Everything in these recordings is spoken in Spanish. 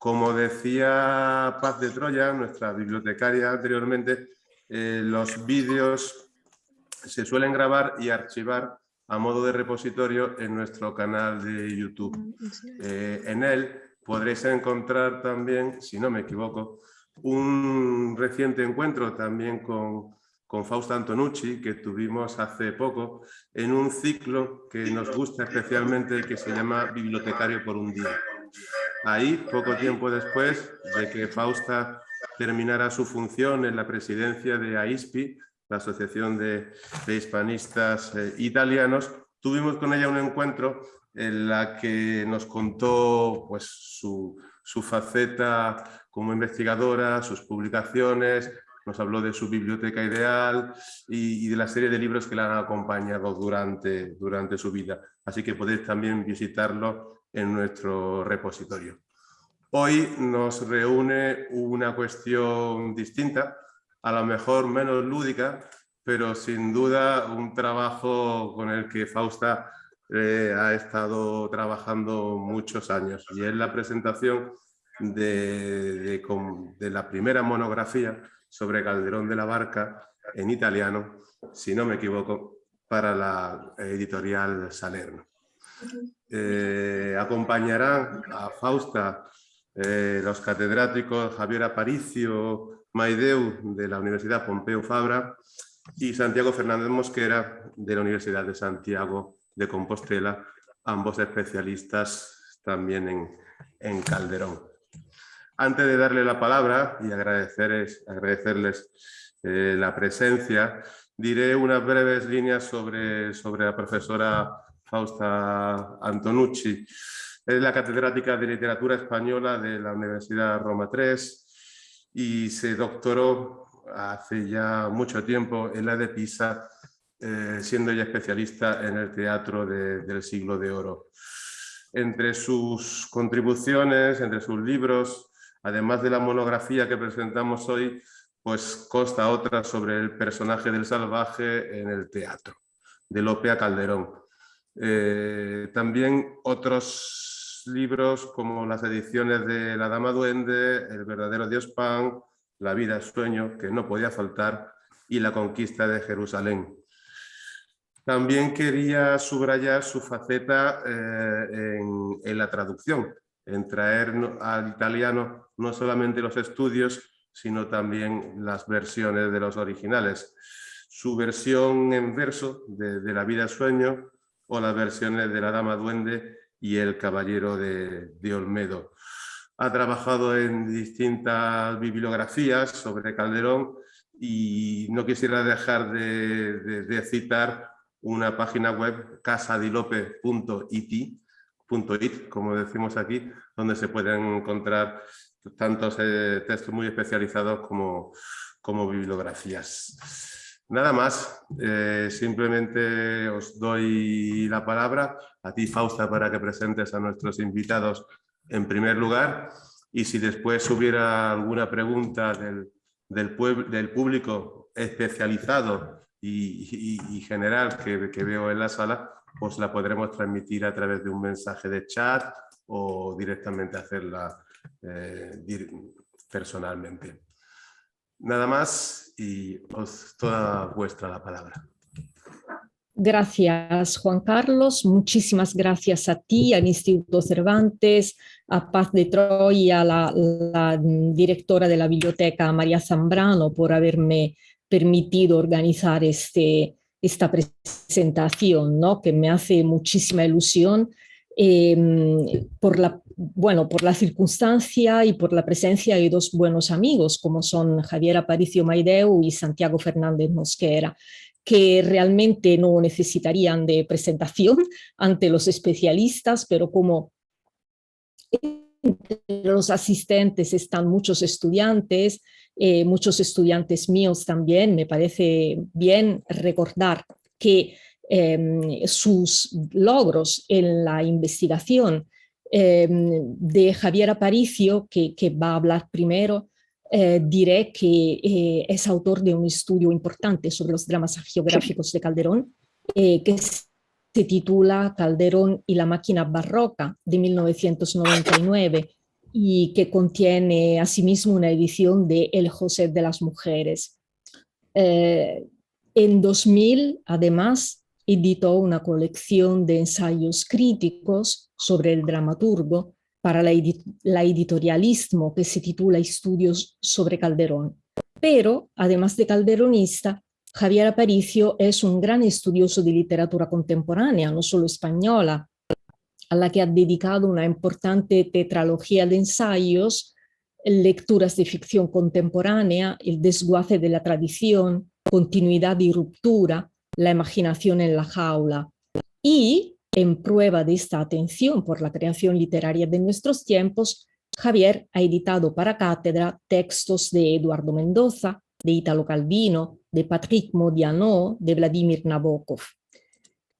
Como decía Paz de Troya, nuestra bibliotecaria anteriormente, los vídeos se suelen grabar y archivar a modo de repositorio en nuestro canal de YouTube. En él podréis encontrar también, si no me equivoco, un reciente encuentro también con Fausta Antonucci que tuvimos hace poco en un ciclo que nos gusta especialmente, que se llama Bibliotecario por un día. Ahí, poco tiempo después de que Fausta terminara su función en la presidencia de AISPI, la Asociación de Hispanistas Italianos, tuvimos con ella un encuentro en la que nos contó pues, su faceta como investigadora, sus publicaciones, nos habló de su biblioteca ideal y de la serie de libros que la han acompañado durante su vida. Así que podéis también visitarlo en nuestro repositorio. Hoy nos reúne una cuestión distinta, a lo mejor menos lúdica, pero sin duda un trabajo con el que Fausta ha estado trabajando muchos años, y es la presentación de la primera monografía sobre Calderón de la Barca en italiano, si no me equivoco, para la editorial Salerno. Acompañarán a Fausta los catedráticos Javier Aparicio Maideu de la Universidad Pompeu Fabra y Santiago Fernández Mosquera de la Universidad de Santiago de Compostela, ambos especialistas también en Calderón. Antes de darle la palabra y agradecerles la presencia, diré unas breves líneas sobre la profesora Fausta Antonucci. Es la catedrática de Literatura Española de la Universidad Roma III y se doctoró hace ya mucho tiempo en la de Pisa, siendo ella especialista en el teatro del siglo de oro. Entre sus contribuciones, entre sus libros, además de la monografía que presentamos hoy, pues consta otra sobre el personaje del salvaje en el teatro, de Lope a Calderón. También otros libros como las ediciones de La Dama Duende, El verdadero Dios Pan, La vida es sueño, que no podía faltar, y La conquista de Jerusalén. También quería subrayar su faceta en la traducción, en traer al italiano no solamente los estudios, sino también las versiones de los originales. Su versión en verso de La vida es sueño, o las versiones de La Dama Duende y El caballero de Olmedo. Ha trabajado en distintas bibliografías sobre Calderón y no quisiera dejar de citar una página web, casadilope.it, como decimos aquí, donde se pueden encontrar tantos textos muy especializados como bibliografías. Nada más, simplemente os doy la palabra a ti, Fausta, para que presentes a nuestros invitados en primer lugar, y si después hubiera alguna pregunta del público especializado y general que veo en la sala, pues la podremos transmitir a través de un mensaje de chat o directamente hacerla personalmente. Nada más y toda vuestra la palabra. Gracias, Juan Carlos. Muchísimas gracias a ti, al Instituto Cervantes, a Paz de Troya, la directora de la biblioteca María Zambrano, por haberme permitido organizar esta presentación, ¿no? Que me hace muchísima ilusión por la circunstancia y por la presencia de dos buenos amigos, como son Javier Aparicio Maideu y Santiago Fernández Mosquera, que realmente no necesitarían de presentación ante los especialistas, pero como entre los asistentes están muchos estudiantes míos también, me parece bien recordar que sus logros en la investigación de Javier Aparicio, que va a hablar primero, diré que es autor de un estudio importante sobre los dramas geográficos de Calderón, que se titula Calderón y la máquina barroca, de 1999, y que contiene asimismo una edición de El José de las Mujeres. En 2000, además, editó una colección de ensayos críticos sobre el dramaturgo para la editorialismo que se titula Estudios sobre Calderón. Pero, además de calderonista, Javier Aparicio es un gran estudioso de literatura contemporánea, no solo española, a la que ha dedicado una importante tetralogía de ensayos, lecturas de ficción contemporánea, el desguace de la tradición, continuidad y ruptura, la imaginación en la jaula. Y, en prueba de esta atención por la creación literaria de nuestros tiempos, Javier ha editado para cátedra textos de Eduardo Mendoza, de Italo Calvino, de Patrick Modiano, de Vladimir Nabokov.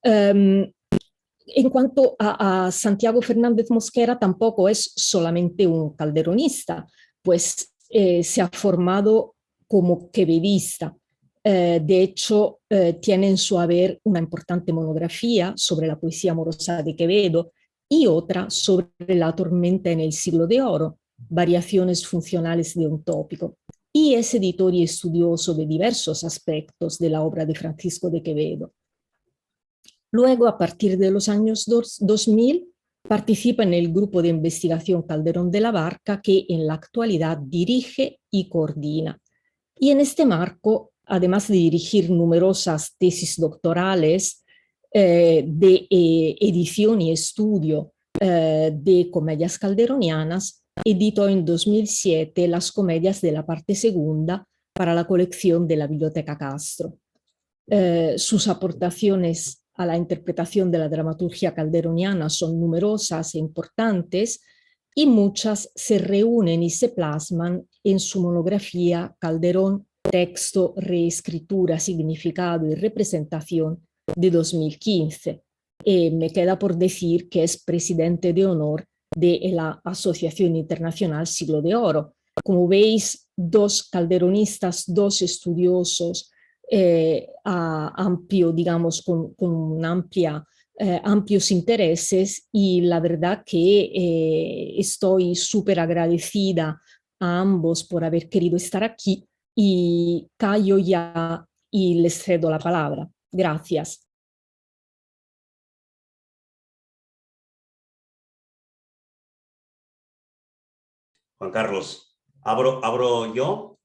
En cuanto a Santiago Fernández Mosquera, tampoco es solamente un calderonista, pues se ha formado como quevedista. De hecho, tiene en su haber una importante monografía sobre la poesía amorosa de Quevedo y otra sobre la tormenta en el siglo de oro, variaciones funcionales de un tópico. Y es editor y estudioso de diversos aspectos de la obra de Francisco de Quevedo. Luego, a partir de los años 2000, participa en el grupo de investigación Calderón de la Barca, que en la actualidad dirige y coordina. Y en este marco, además de dirigir numerosas tesis doctorales de edición y estudio de comedias calderonianas, editó en 2007 las comedias de la parte segunda para la colección de la Biblioteca Castro. Sus aportaciones a la interpretación de la dramaturgia calderoniana son numerosas e importantes y muchas se reúnen y se plasman en su monografía Calderón, texto, reescritura, significado y representación de 2015. Me queda por decir que es presidente de honor de la Asociación Internacional Siglo de Oro. Como veis, dos calderonistas, dos estudiosos, amplio, digamos, con amplios intereses, y la verdad que estoy súper agradecida a ambos por haber querido estar aquí y callo ya y les cedo la palabra. Gracias. Juan Carlos, ¿abro yo?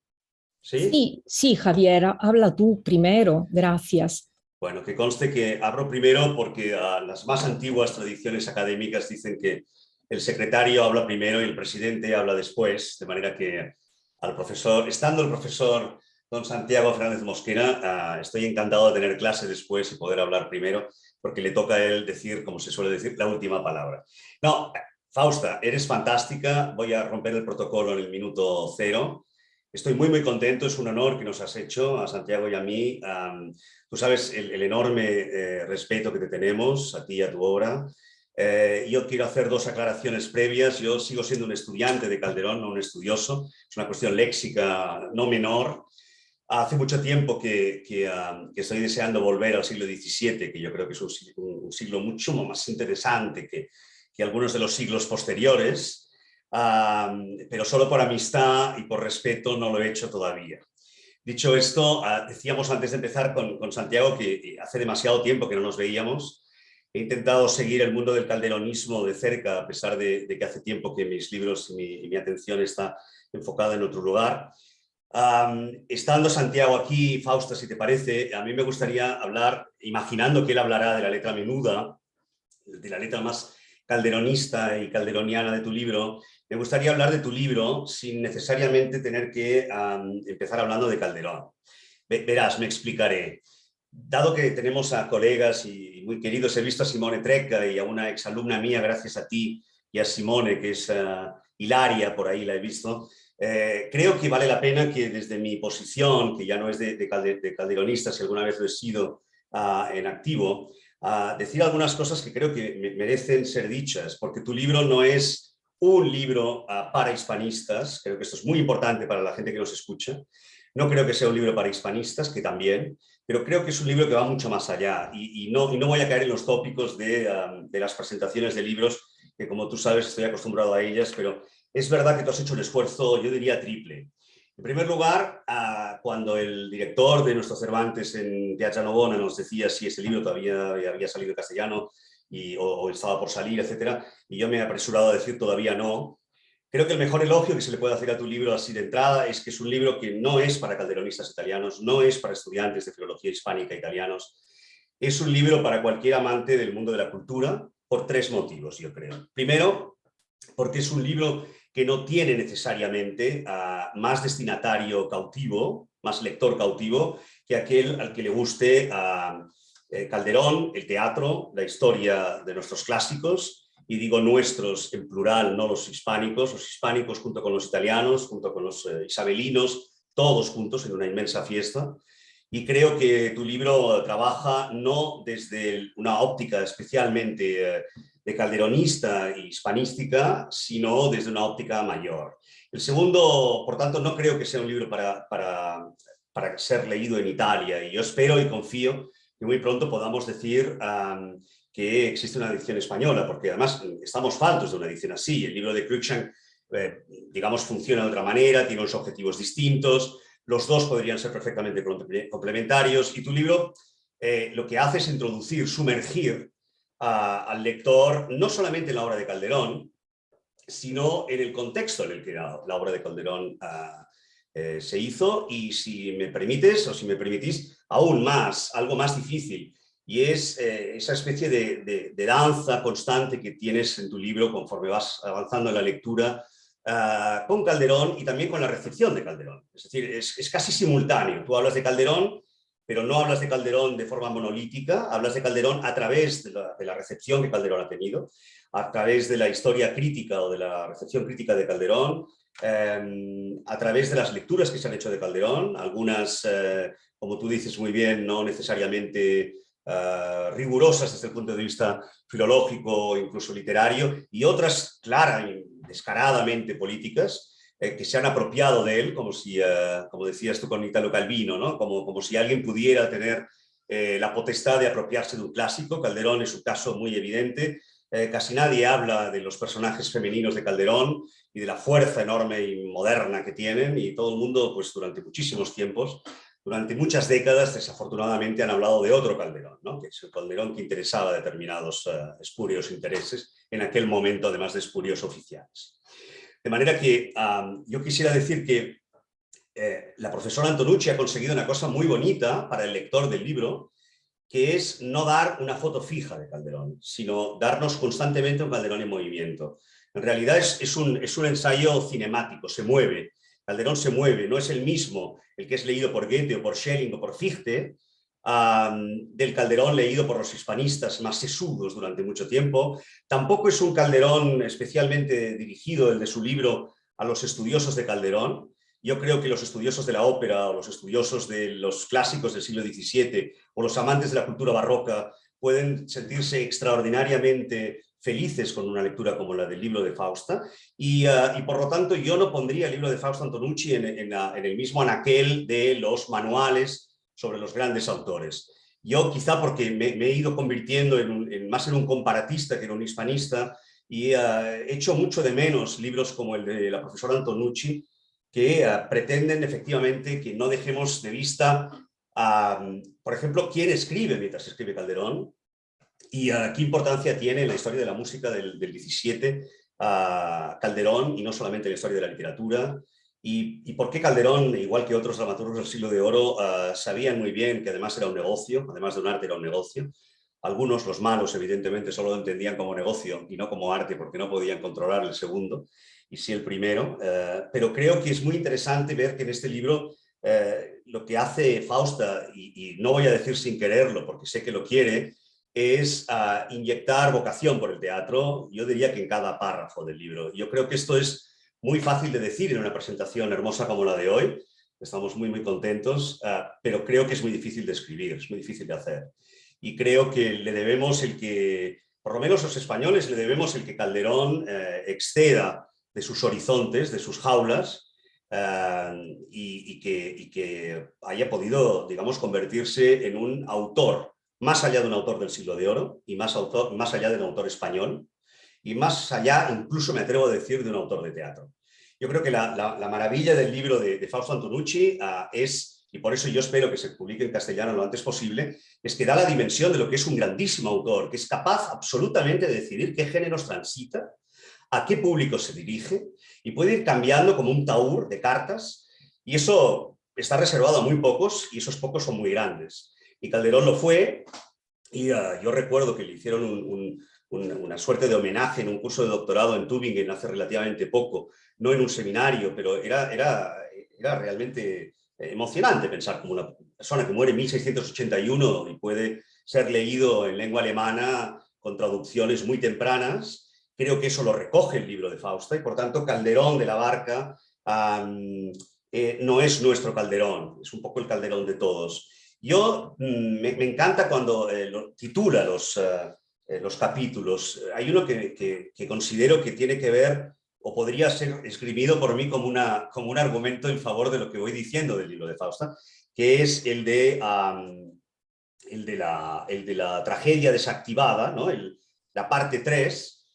¿Sí? Sí, Javier, habla tú primero. Gracias. Bueno, que conste que abro primero porque las más antiguas tradiciones académicas dicen que el secretario habla primero y el presidente habla después, de manera que al profesor, estando el profesor don Santiago Fernández Mosquera, estoy encantado de tener clase después y poder hablar primero, porque le toca a él decir, como se suele decir, la última palabra. No, Fausta, eres fantástica, voy a romper el protocolo en el minuto cero. Estoy muy contento, es un honor que nos has hecho a Santiago y a mí. Tú sabes el enorme respeto que te tenemos, a ti y a tu obra. Yo quiero hacer dos aclaraciones previas. Yo sigo siendo un estudiante de Calderón, no un estudioso. Es una cuestión léxica no menor. Hace mucho tiempo que estoy deseando volver al siglo XVII, que yo creo que es un siglo mucho más interesante que algunos de los siglos posteriores. Pero solo por amistad y por respeto no lo he hecho todavía. Dicho esto, decíamos antes de empezar con Santiago que hace demasiado tiempo que no nos veíamos. He intentado seguir el mundo del calderonismo de cerca, a pesar de que hace tiempo que mis libros y mi atención está enfocada en otro lugar. Estando Santiago aquí, Fausta, si te parece, a mí me gustaría hablar, imaginando que él hablará de la letra menuda, de la letra más calderonista y calderoniana de tu libro. Me gustaría hablar de tu libro sin necesariamente tener que empezar hablando de Calderón. Verás, me explicaré. Dado que tenemos a colegas y muy queridos, he visto a Simone Trecca y a una exalumna mía, gracias a ti y a Simone, que es Hilaria, por ahí la he visto. Creo que vale la pena que desde mi posición, que ya no es de calderonista, si alguna vez lo he sido en activo, decir algunas cosas que creo que merecen ser dichas, porque tu libro no es un libro para hispanistas, creo que esto es muy importante para la gente que nos escucha. No creo que sea un libro para hispanistas, que también, pero creo que es un libro que va mucho más allá y no voy a caer en los tópicos de las presentaciones de libros, que como tú sabes estoy acostumbrado a ellas, pero es verdad que tú has hecho un esfuerzo, yo diría, triple. En primer lugar, cuando el director de nuestro Cervantes en Piazza Navona nos decía si ese libro todavía había salido en castellano o estaba por salir, etcétera, y yo me he apresurado a decir todavía no. Creo que el mejor elogio que se le puede hacer a tu libro así de entrada es que es un libro que no es para calderonistas italianos, no es para estudiantes de filología hispánica italianos, es un libro para cualquier amante del mundo de la cultura por 3 motivos, yo creo. Primero, porque es un libro que no tiene necesariamente más destinatario cautivo, más lector cautivo, que aquel al que le guste Calderón, el teatro, la historia de nuestros clásicos, y digo nuestros en plural, no los hispánicos junto con los italianos, junto con los isabelinos, todos juntos en una inmensa fiesta. Y creo que tu libro trabaja no desde una óptica especialmente de calderonista y hispanística, sino desde una óptica mayor. El segundo, por tanto, no creo que sea un libro para ser leído en Italia, y yo espero y confío que muy pronto podamos decir que existe una edición española, porque además estamos faltos de una edición así. El libro de Cruikshank, digamos, funciona de otra manera, tiene unos objetivos distintos, los dos podrían ser perfectamente complementarios, y tu libro lo que hace es introducir, sumergir al lector no solamente en la obra de Calderón, sino en el contexto en el que la obra de Calderón se hizo, y si me permites o si me permitís, aún más, algo más difícil, y es esa especie de danza constante que tienes en tu libro conforme vas avanzando en la lectura con Calderón y también con la recepción de Calderón. Es decir, es casi simultáneo. Tú hablas de Calderón, pero no hablas de Calderón de forma monolítica, hablas de Calderón a través de la recepción que Calderón ha tenido, a través de la historia crítica o de la recepción crítica de Calderón, a través de las lecturas que se han hecho de Calderón, algunas, como tú dices muy bien, no necesariamente rigurosas desde el punto de vista filológico o incluso literario, y otras clara y descaradamente políticas, que se han apropiado de él, como si, como decías tú con Italo Calvino, ¿no? Como si alguien pudiera tener la potestad de apropiarse de un clásico. Calderón es un caso muy evidente. Casi nadie habla de los personajes femeninos de Calderón y de la fuerza enorme y moderna que tienen, y todo el mundo, pues durante muchísimos tiempos, durante muchas décadas, desafortunadamente han hablado de otro Calderón, ¿no? Que es el Calderón que interesaba a determinados espurios intereses, en aquel momento, además de espurios oficiales. De manera que yo quisiera decir que la profesora Antonucci ha conseguido una cosa muy bonita para el lector del libro, que es no dar una foto fija de Calderón, sino darnos constantemente un Calderón en movimiento. En realidad es un ensayo cinemático, se mueve. Calderón se mueve, no es el mismo el que es leído por Goethe o por Schelling o por Fichte, del Calderón leído por los hispanistas más sesudos durante mucho tiempo. Tampoco es un Calderón especialmente dirigido, el de su libro, a los estudiosos de Calderón. Yo creo que los estudiosos de la ópera o los estudiosos de los clásicos del siglo XVII o los amantes de la cultura barroca pueden sentirse extraordinariamente felices con una lectura como la del libro de Fausta, y por lo tanto yo no pondría el libro de Fausta Antonucci en el mismo anaquel de los manuales sobre los grandes autores. Yo quizá porque me he ido convirtiendo más en un comparatista que en un hispanista, y he hecho mucho de menos libros como el de la profesora Antonucci, que pretenden efectivamente que no dejemos de vista, por ejemplo, quién escribe mientras escribe Calderón, y qué importancia tiene en la historia de la música del 17 Calderón, y no solamente en la historia de la literatura, y por qué Calderón, igual que otros dramaturgos del siglo de oro, sabían muy bien que además era un negocio, además de un arte era un negocio. Algunos, los malos, evidentemente, solo lo entendían como negocio y no como arte, porque no podían controlar el segundo, y sí el primero. Pero creo que es muy interesante ver que en este libro lo que hace Fausta, y no voy a decir sin quererlo, porque sé que lo quiere, es inyectar vocación por el teatro, yo diría que en cada párrafo del libro. Yo creo que esto es muy fácil de decir en una presentación hermosa como la de hoy. Estamos muy, muy contentos, pero creo que es muy difícil de escribir, es muy difícil de hacer. Y creo que le debemos por lo menos los españoles, le debemos el que Calderón exceda de sus horizontes, de sus jaulas, y que haya podido, digamos, convertirse en un autor, más allá de un autor del siglo de oro y más allá de un autor español, y más allá, incluso me atrevo a decir, de un autor de teatro. Yo creo que la maravilla del libro de Fausto Antonucci es, y por eso yo espero que se publique en castellano lo antes posible, es que da la dimensión de lo que es un grandísimo autor, que es capaz absolutamente de decidir qué géneros transita, a qué público se dirige, y puede ir cambiando como un taur de cartas, y eso está reservado a muy pocos, y esos pocos son muy grandes. Y Calderón lo fue, y yo recuerdo que le hicieron una suerte de homenaje en un curso de doctorado en Tübingen hace relativamente poco, no en un seminario, pero era realmente emocionante pensar como una persona que muere en 1681 y puede ser leído en lengua alemana con traducciones muy tempranas. Creo que eso lo recoge el libro de Fausta y por tanto Calderón de la Barca no es nuestro Calderón, es un poco el Calderón de todos. Yo me encanta cuando titula los capítulos. Hay uno que considero que tiene que ver o podría ser esgrimido por mí como un argumento en favor de lo que voy diciendo del libro de Fausta, que es el de la tragedia desactivada, ¿no? La parte 3.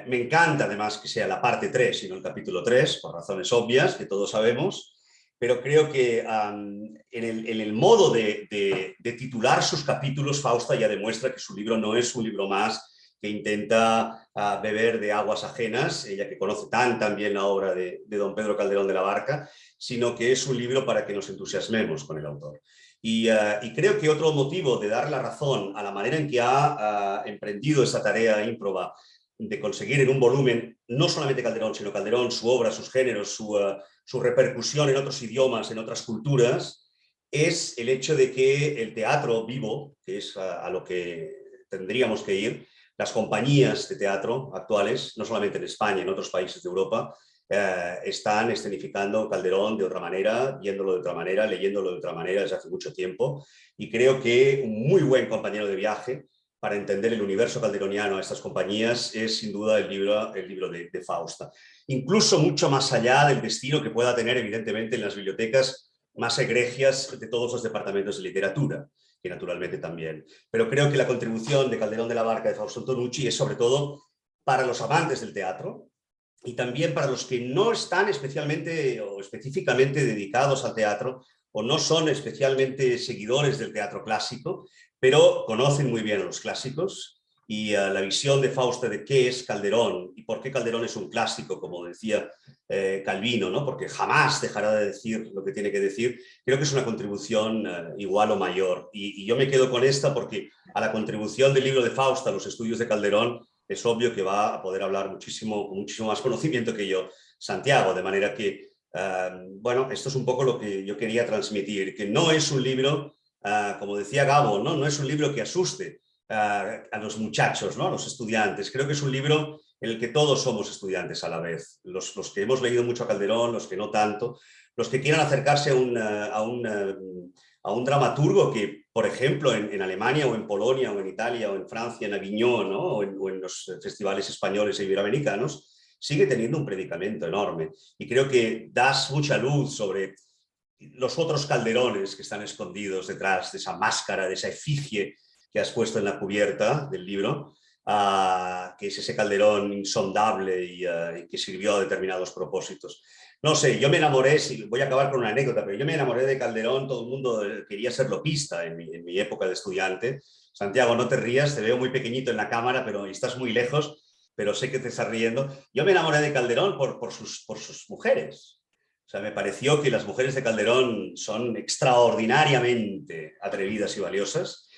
Me encanta además que sea la parte 3 y no el capítulo 3, por razones obvias que todos sabemos, pero creo que en el modo de titular sus capítulos, Fausta ya demuestra que su libro no es un libro más que intenta beber de aguas ajenas, ella que conoce tan bien la obra de don Pedro Calderón de la Barca, sino que es un libro para que nos entusiasmemos con el autor. Y creo que otro motivo de dar la razón a la manera en que ha emprendido esa tarea ímproba de conseguir en un volumen, no solamente Calderón, sino Calderón, su obra, sus géneros, su repercusión en otros idiomas, en otras culturas, es el hecho de que el teatro vivo, que es a lo que tendríamos que ir, las compañías de teatro actuales, no solamente en España, en otros países de Europa, están escenificando Calderón de otra manera, viéndolo de otra manera, leyéndolo de otra manera desde hace mucho tiempo, y creo que un muy buen compañero de viaje para entender el universo calderoniano a estas compañías es sin duda el libro de Fausta. Incluso mucho más allá del destino que pueda tener evidentemente en las bibliotecas más egregias de todos los departamentos de literatura, que naturalmente también. Pero creo que la contribución de Calderón de la Barca de Fausto Antonucci es sobre todo para los amantes del teatro y también para los que no están especialmente o específicamente dedicados al teatro o no son especialmente seguidores del teatro clásico, pero conocen muy bien a los clásicos y la visión de Fausta de qué es Calderón y por qué Calderón es un clásico, como decía Calvino, ¿no? Porque jamás dejará de decir lo que tiene que decir, creo que es una contribución igual o mayor. Y yo me quedo con esta porque a la contribución del libro de Fausta a los estudios de Calderón es obvio que va a poder hablar muchísimo más conocimiento que yo, Santiago, de manera que, bueno, esto es un poco lo que yo quería transmitir, que no es un libro, como decía Gabo, no es un libro que asuste a los muchachos, ¿no? A los estudiantes. Creo que es un libro en el que todos somos estudiantes a la vez, los que hemos leído mucho a Calderón, los que no tanto, los que quieran acercarse a un dramaturgo que, por ejemplo, en Alemania o en Polonia o en Italia o en Francia, en Avignon, ¿no? o en los festivales españoles e iberoamericanos, sigue teniendo un predicamento enorme. Y creo que das mucha luz sobre los otros Calderones que están escondidos detrás de esa máscara, de esa efigie que has puesto en la cubierta del libro, que es ese Calderón insondable y que sirvió a determinados propósitos. No sé, yo me enamoré, voy a acabar con una anécdota, pero yo me enamoré de Calderón, todo el mundo quería ser lopista en mi época de estudiante. Santiago, no te rías, te veo muy pequeñito en la cámara, pero estás muy lejos, pero sé que te estás riendo. Yo me enamoré de Calderón por sus mujeres. O sea, me pareció que las mujeres de Calderón son extraordinariamente atrevidas y valiosas.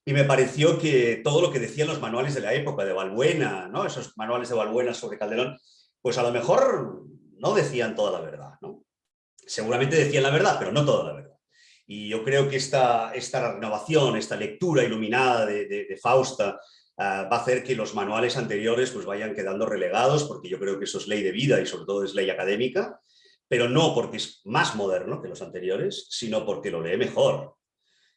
Y me pareció que todo lo que decían los manuales de la época, de Balbuena, ¿no? Esos manuales de Balbuena sobre Calderón, pues a lo mejor no decían toda la verdad, ¿no? Seguramente decían la verdad, pero no toda la verdad. Y yo creo que esta renovación, esta lectura iluminada de Fausta va a hacer que los manuales anteriores pues vayan quedando relegados, porque yo creo que eso es ley de vida y sobre todo es ley académica, pero no porque es más moderno que los anteriores, sino porque lo lee mejor.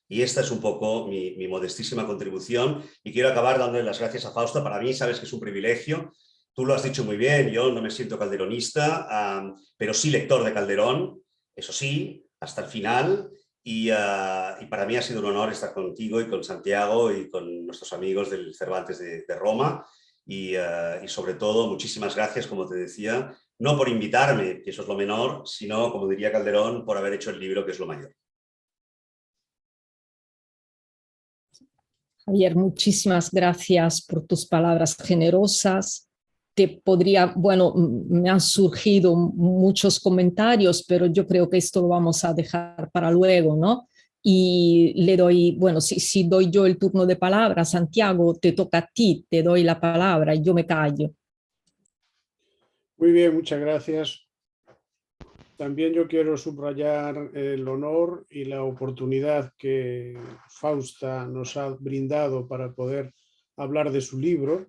Y esta es un poco mi modestísima contribución y quiero acabar dándole las gracias a Fausta. Para mí sabes que es un privilegio, tú lo has dicho muy bien, yo no me siento calderonista, pero sí lector de Calderón, eso sí, hasta el final. Y para mí ha sido un honor estar contigo y con Santiago y con nuestros amigos del Cervantes de Roma. y sobre todo, muchísimas gracias, como te decía, no por invitarme, que eso es lo menor, sino, como diría Calderón, por haber hecho el libro, que es lo mayor. Javier, muchísimas gracias por tus palabras generosas. Bueno, me han surgido muchos comentarios, pero yo creo que esto lo vamos a dejar para luego, ¿no? Y le doy, bueno, si doy yo el turno de palabra, Santiago, te toca a ti, te doy la palabra y yo me callo. Muy bien, muchas gracias. También yo quiero subrayar el honor y la oportunidad que Fausta nos ha brindado para poder hablar de su libro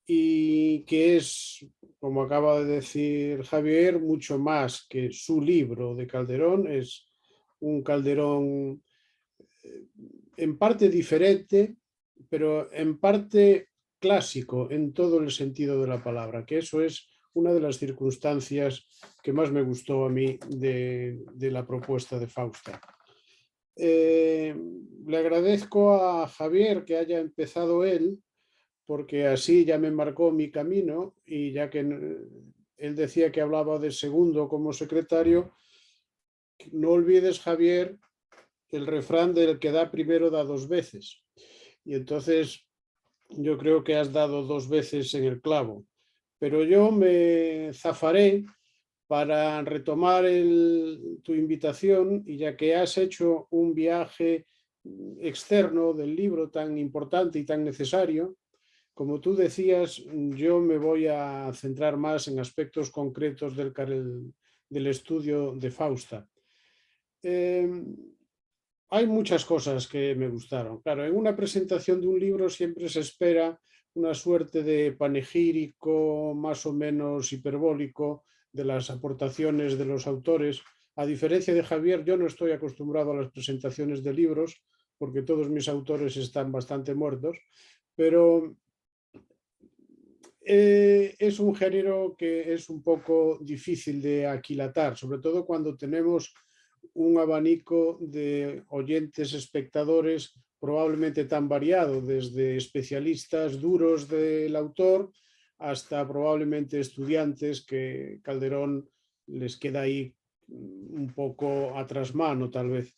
y que es, como acaba de decir Javier, mucho más que su libro de Calderón. Es un Calderón en parte diferente, pero en parte clásico en todo el sentido de la palabra, que eso es una de las circunstancias que más me gustó a mí de la propuesta de Fausta. Le agradezco a Javier que haya empezado él, porque así ya me marcó mi camino, y ya que él decía que hablaba de segundo como secretario, no olvides, Javier, el refrán del que da primero da dos veces. Y entonces yo creo que has dado dos veces en el clavo. Pero yo me zafaré para retomar tu invitación, y ya que has hecho un viaje externo del libro tan importante y tan necesario, como tú decías, yo me voy a centrar más en aspectos concretos del estudio de Fausta. Hay muchas cosas que me gustaron. Claro, en una presentación de un libro siempre se espera una suerte de panegírico más o menos hiperbólico de las aportaciones de los autores. A diferencia de Javier, yo no estoy acostumbrado a las presentaciones de libros porque todos mis autores están bastante muertos, pero es un género que es un poco difícil de aquilatar, sobre todo cuando tenemos un abanico de oyentes, espectadores probablemente tan variado, desde especialistas duros del autor hasta probablemente estudiantes que Calderón les queda ahí un poco a trasmano, tal vez.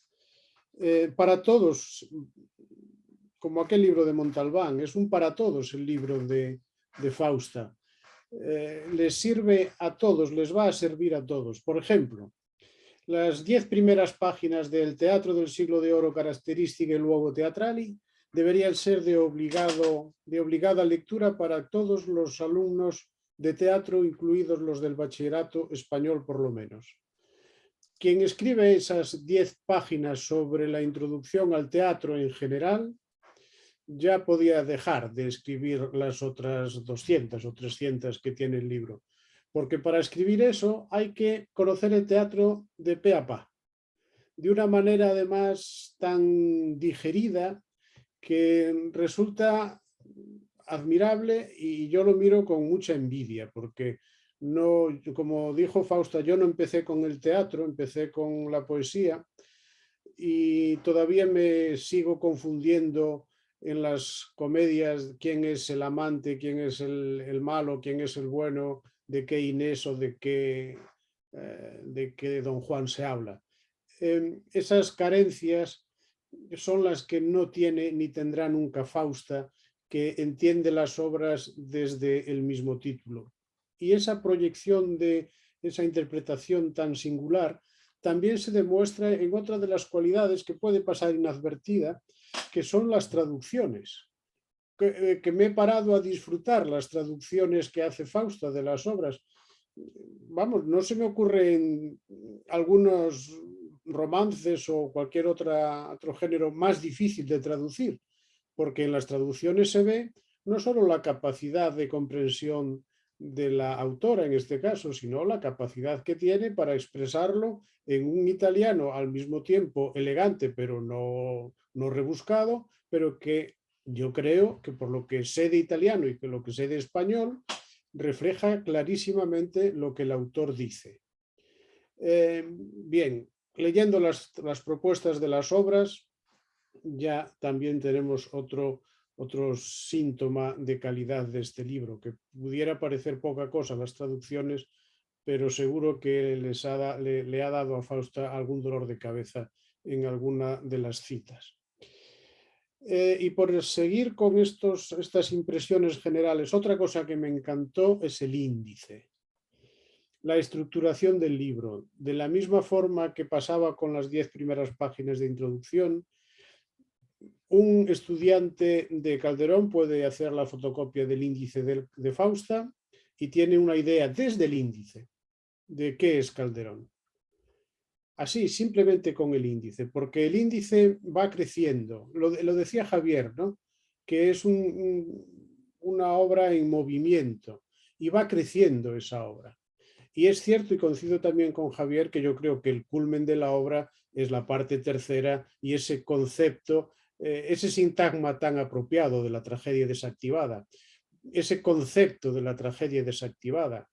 Para todos, como aquel libro de Montalbán, es un para todos el libro de Fausta. Les sirve a todos, les va a servir a todos. Por ejemplo, las 10 primeras páginas del Teatro del Siglo de Oro, Característica y Luogo Teatrali, deberían ser de obligada lectura para todos los alumnos de teatro, incluidos los del bachillerato español por lo menos. Quien escribe esas 10 páginas sobre la introducción al teatro en general ya podía dejar de escribir las otras 200 o 300 que tiene el libro, porque para escribir eso hay que conocer el teatro de pe a pa, de una manera además tan digerida que resulta admirable, y yo lo miro con mucha envidia, porque no, como dijo Fausta, yo no empecé con el teatro, empecé con la poesía y todavía me sigo confundiendo en las comedias quién es el amante, quién es el malo, quién es el bueno, de qué Inés o de qué Don Juan se habla. Esas carencias son las que no tiene ni tendrá nunca Fausta, que entiende las obras desde el mismo título. Y esa proyección de esa interpretación tan singular también se demuestra en otra de las cualidades que puede pasar inadvertida, que son las traducciones. Que me he parado a disfrutar las traducciones que hace Fausta de las obras. Vamos, no se me ocurren algunos romances o cualquier otro género más difícil de traducir, porque en las traducciones se ve no solo la capacidad de comprensión de la autora en este caso, sino la capacidad que tiene para expresarlo en un italiano al mismo tiempo elegante, pero no rebuscado, pero que yo creo que por lo que sé de italiano y que lo que sé de español, refleja clarísimamente lo que el autor dice. Bien, leyendo las propuestas de las obras, ya también tenemos otro síntoma de calidad de este libro, que pudiera parecer poca cosa las traducciones, pero seguro que le ha dado a Fausta algún dolor de cabeza en alguna de las citas. Y por seguir con estas impresiones generales, otra cosa que me encantó es el índice, la estructuración del libro. De la misma forma que pasaba con las 10 primeras páginas de introducción, un estudiante de Calderón puede hacer la fotocopia del índice de Fausta y tiene una idea desde el índice de qué es Calderón. Así, simplemente con el índice, porque el índice va creciendo. Lo decía Javier, ¿no? Que es una obra en movimiento y va creciendo esa obra. Y es cierto, y coincido también con Javier, que yo creo que el culmen de la obra es la parte tercera y ese concepto, ese sintagma tan apropiado de la tragedia desactivada, ese concepto de la tragedia desactivada,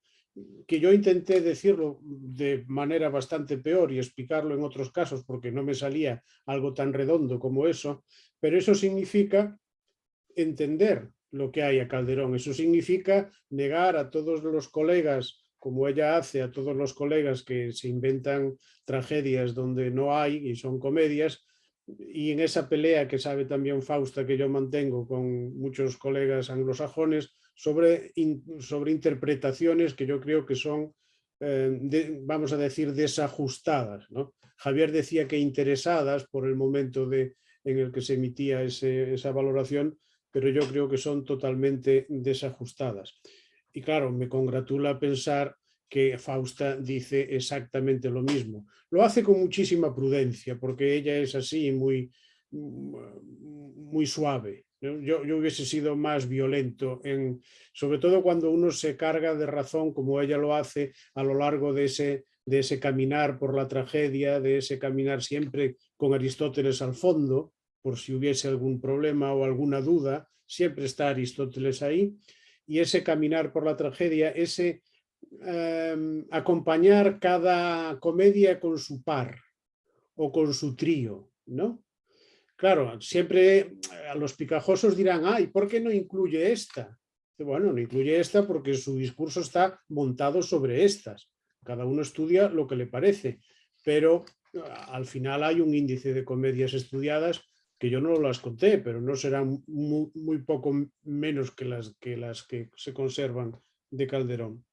que yo intenté decirlo de manera bastante peor y explicarlo en otros casos porque no me salía algo tan redondo como eso, pero eso significa entender lo que hay a Calderón, eso significa negar a todos los colegas, como ella hace, a todos los colegas que se inventan tragedias donde no hay y son comedias, y en esa pelea que sabe también Fausta que yo mantengo con muchos colegas anglosajones sobre interpretaciones que yo creo que son, vamos a decir, desajustadas, ¿no? Javier decía que interesadas por el momento en el que se emitía esa valoración, pero yo creo que son totalmente desajustadas. Y claro, me congratula pensar que Fausta dice exactamente lo mismo. Lo hace con muchísima prudencia, porque ella es así, muy suave. Yo hubiese sido más violento, sobre todo cuando uno se carga de razón, como ella lo hace a lo largo de ese caminar por la tragedia, de ese caminar siempre con Aristóteles al fondo, por si hubiese algún problema o alguna duda, siempre está Aristóteles ahí, y ese caminar por la tragedia, ese acompañar cada comedia con su par o con su trío, ¿no? Claro, siempre a los picajosos dirán, ¿y por qué no incluye esta? Bueno, no incluye esta porque su discurso está montado sobre estas. Cada uno estudia lo que le parece, pero al final hay un índice de comedias estudiadas que yo no las conté, pero no serán muy poco menos que las que se conservan de Calderón.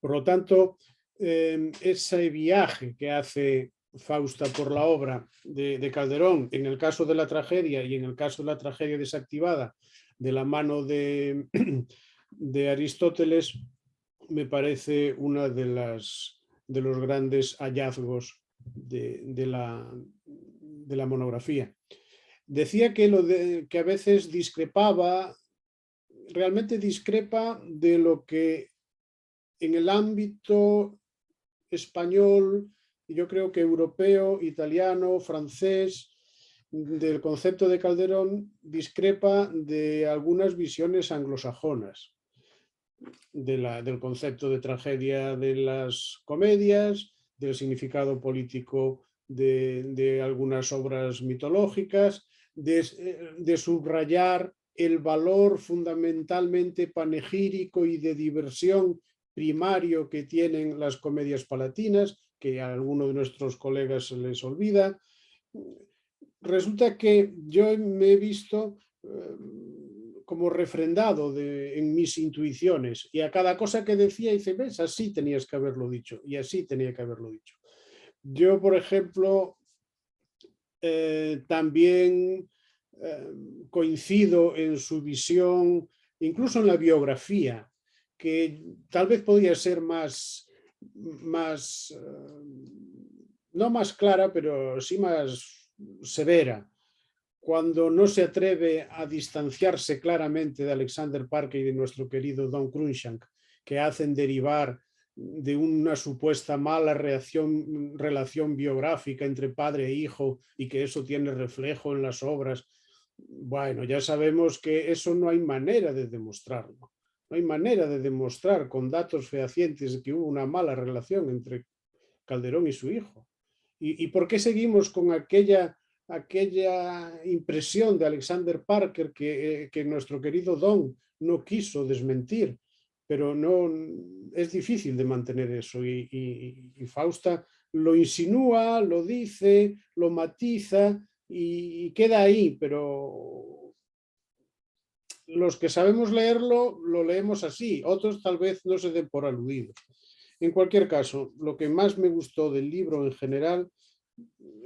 Por lo tanto, ese viaje que hace Fausta por la obra de Calderón, en el caso de la tragedia y en el caso de la tragedia desactivada, de la mano de Aristóteles, me parece uno de los grandes hallazgos de la monografía. Decía que a veces realmente discrepa de lo que en el ámbito español, yo creo que europeo, italiano, francés, del concepto de Calderón, discrepa de algunas visiones anglosajonas del concepto de tragedia de las comedias, del significado político de algunas obras mitológicas, de subrayar el valor fundamentalmente panegírico y de diversión primario que tienen las comedias palatinas, que a alguno de nuestros colegas se les olvida. Resulta que yo me he visto como refrendado en mis intuiciones, y a cada cosa que decía dice, ves, así tenías que haberlo dicho, y así tenía que haberlo dicho. Yo, por ejemplo, también coincido en su visión, incluso en la biografía, que tal vez podría ser no más clara, pero sí más severa, cuando no se atreve a distanciarse claramente de Alexander Parker y de nuestro querido Don Cruikshank, que hacen derivar de una supuesta mala relación biográfica entre padre e hijo y que eso tiene reflejo en las obras. Bueno, ya sabemos que eso no hay manera de demostrarlo. No hay manera de demostrar con datos fehacientes que hubo una mala relación entre Calderón y su hijo. ¿Y por qué seguimos con aquella aquella impresión de Alexander Parker que nuestro querido Don no quiso desmentir, pero no, es difícil de mantener eso y Fausta lo insinúa, lo dice, lo matiza y queda ahí, pero los que sabemos leerlo lo leemos así, otros tal vez no se den por aludidos. En cualquier caso, lo que más me gustó del libro en general,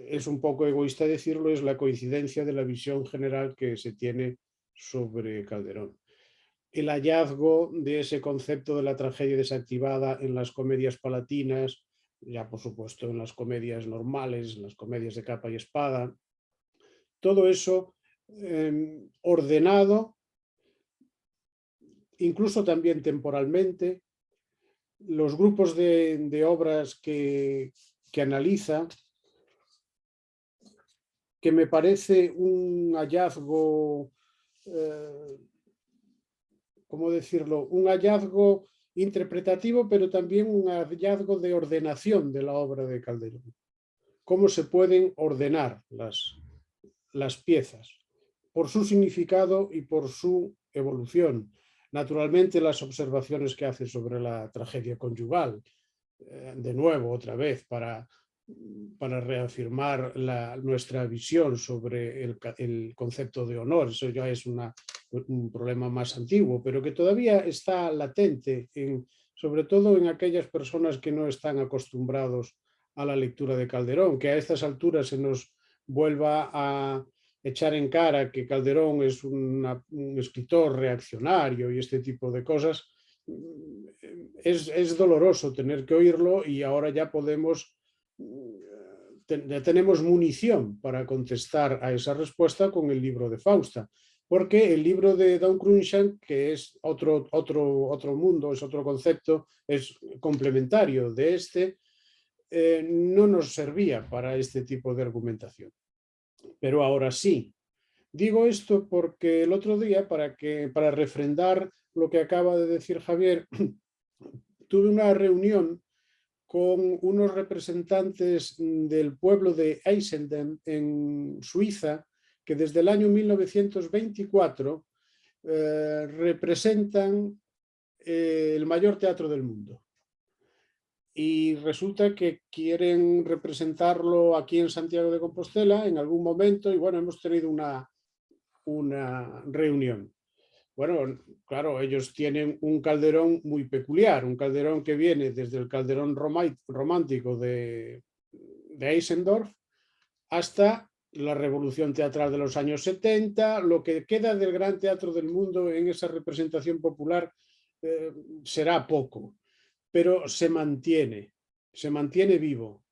es un poco egoísta decirlo, es la coincidencia de la visión general que se tiene sobre Calderón. El hallazgo de ese concepto de la tragedia desactivada en las comedias palatinas, ya por supuesto en las comedias normales, en las comedias de capa y espada, todo eso ordenado, incluso también temporalmente, los grupos de obras que analiza, que me parece un hallazgo, ¿cómo decirlo? Un hallazgo interpretativo, pero también un hallazgo de ordenación de la obra de Calderón. Cómo se pueden ordenar las piezas por su significado y por su evolución. Naturalmente, las observaciones que hace sobre la tragedia conyugal, de nuevo, otra vez, para reafirmar nuestra visión sobre el concepto de honor. Eso ya es un problema más antiguo, pero que todavía está latente, sobre todo en aquellas personas que no están acostumbrados a la lectura de Calderón, que a estas alturas se nos vuelva a echar en cara que Calderón es un escritor reaccionario y este tipo de cosas. Es doloroso tener que oírlo y ahora ya tenemos munición para contestar a esa respuesta con el libro de Fausta, porque el libro de Don Cruikshank, que es otro mundo, es otro concepto, es complementario de este, no nos servía para este tipo de argumentación. Pero ahora sí. Digo esto porque el otro día, para refrendar lo que acaba de decir Javier, tuve una reunión con unos representantes del pueblo de Einsiedeln en Suiza, que desde el año 1924 representan el mayor teatro del mundo. Y resulta que quieren representarlo aquí en Santiago de Compostela en algún momento y bueno, hemos tenido una reunión. Bueno, claro, ellos tienen un Calderón muy peculiar, un Calderón que viene desde el Calderón romántico de Eisendorf hasta la revolución teatral de los años 70, lo que queda del gran teatro del mundo en esa representación popular será poco, pero se mantiene vivo.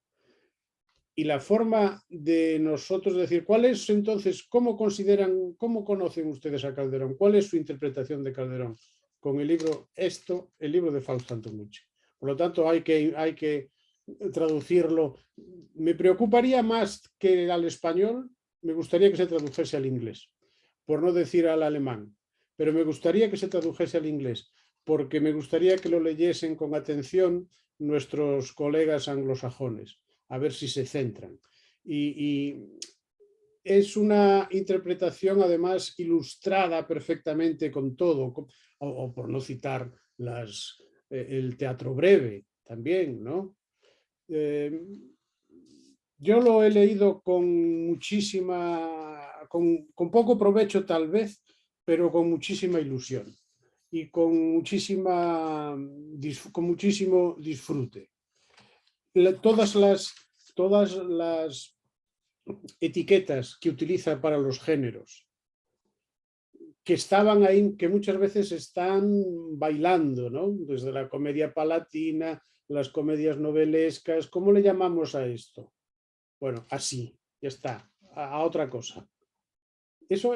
Y la forma de nosotros decir, ¿cuál es entonces, cómo conocen ustedes a Calderón? ¿Cuál es su interpretación de Calderón? Con el libro el libro de Fausto Antonucci. Por lo tanto, hay que traducirlo. Me preocuparía más que al español, me gustaría que se tradujese al inglés, por no decir al alemán, pero me gustaría que se tradujese al inglés, porque me gustaría que lo leyesen con atención nuestros colegas anglosajones, a ver si se centran. Y es una interpretación además ilustrada perfectamente con todo, o por no citar el teatro breve también, ¿no? Yo lo he leído con poco provecho tal vez, pero con muchísima ilusión y con muchísimo disfrute. Todas las etiquetas que utiliza para los géneros, que estaban ahí, que muchas veces están bailando, ¿no? Desde la comedia palatina, las comedias novelescas, ¿cómo le llamamos a esto? Bueno, así, ya está, a otra cosa. Eso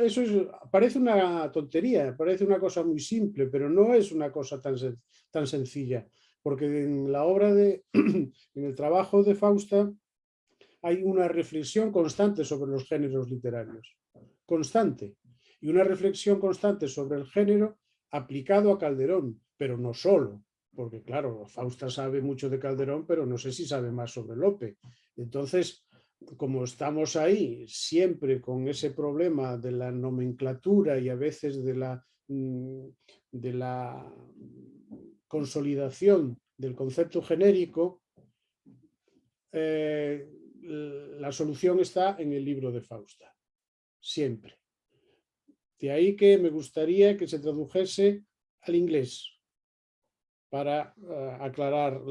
parece una tontería, parece una cosa muy simple, pero no es una cosa tan sencilla, porque en la obra en el trabajo de Fausta hay una reflexión constante sobre los géneros literarios, constante, y una reflexión constante sobre el género aplicado a Calderón, pero no solo, porque claro, Fausta sabe mucho de Calderón, pero no sé si sabe más sobre Lope. Entonces, como estamos ahí siempre con ese problema de la nomenclatura y a veces de la consolidación del concepto genérico, la solución está en el libro de Fausta, siempre. De ahí que me gustaría que se tradujese al inglés para aclarar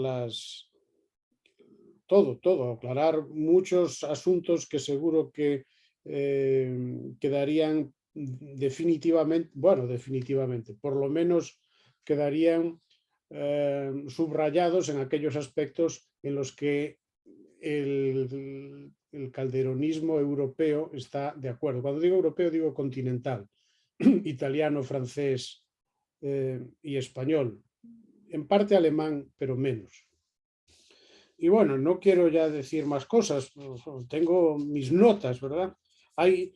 todo, aclarar muchos asuntos que seguro que quedarían definitivamente, por lo menos quedarían subrayados en aquellos aspectos en los que el calderonismo europeo está de acuerdo. Cuando digo europeo digo continental, italiano, francés y español, en parte alemán, pero menos. Y bueno, no quiero ya decir más cosas, tengo mis notas, ¿verdad? Hay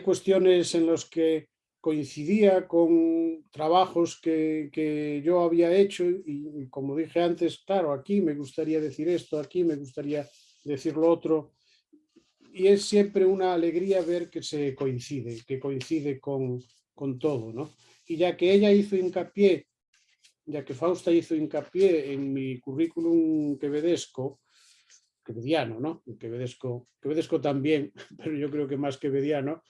cuestiones en las que coincidía con trabajos que yo había hecho y como dije antes, claro, aquí me gustaría decir esto, aquí me gustaría decir lo otro. Y es siempre una alegría ver que coincide con todo, ¿no? Y ya que ella hizo hincapié, ya que Fausta hizo hincapié en mi currículum quevediano, ¿no? Quevedesco también, pero yo creo que más quevediano,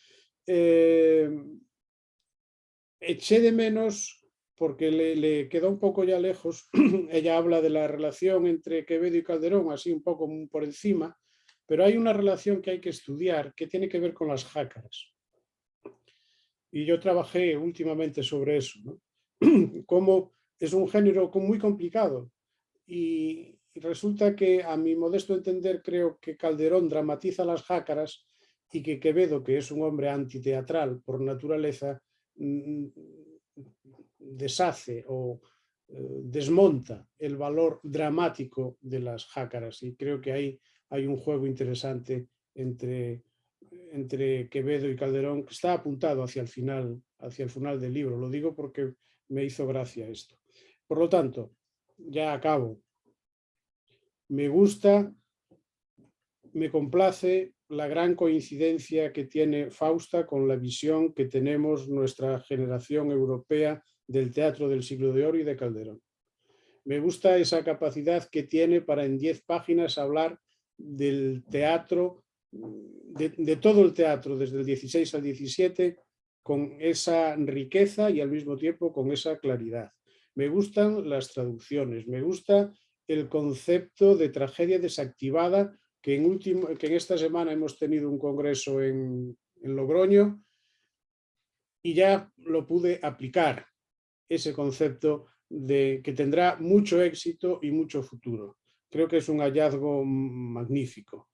eché de menos, porque le quedó un poco ya lejos, ella habla de la relación entre Quevedo y Calderón, así un poco por encima, pero hay una relación que hay que estudiar que tiene que ver con las jácaras. Y yo trabajé últimamente sobre eso, ¿no? Cómo es un género muy complicado y resulta que a mi modesto entender creo que Calderón dramatiza las jácaras y que Quevedo, que es un hombre antiteatral por naturaleza, deshace o desmonta el valor dramático de las jácaras, y creo que ahí hay un juego interesante entre Quevedo y Calderón que está apuntado hacia el final del libro. Lo digo porque me hizo gracia esto. Por lo tanto, ya acabo. Me gusta, me complace la gran coincidencia que tiene Fausta con la visión que tenemos nuestra generación europea del teatro del siglo de oro y de Calderón. Me gusta esa capacidad que tiene para en 10 páginas hablar del teatro, de todo el teatro, desde el 16 al 17, con esa riqueza y al mismo tiempo con esa claridad. Me gustan las traducciones, me gusta el concepto de tragedia desactivada, que en esta semana hemos tenido un congreso en Logroño y ya lo pude aplicar, ese concepto que tendrá mucho éxito y mucho futuro. Creo que es un hallazgo magnífico.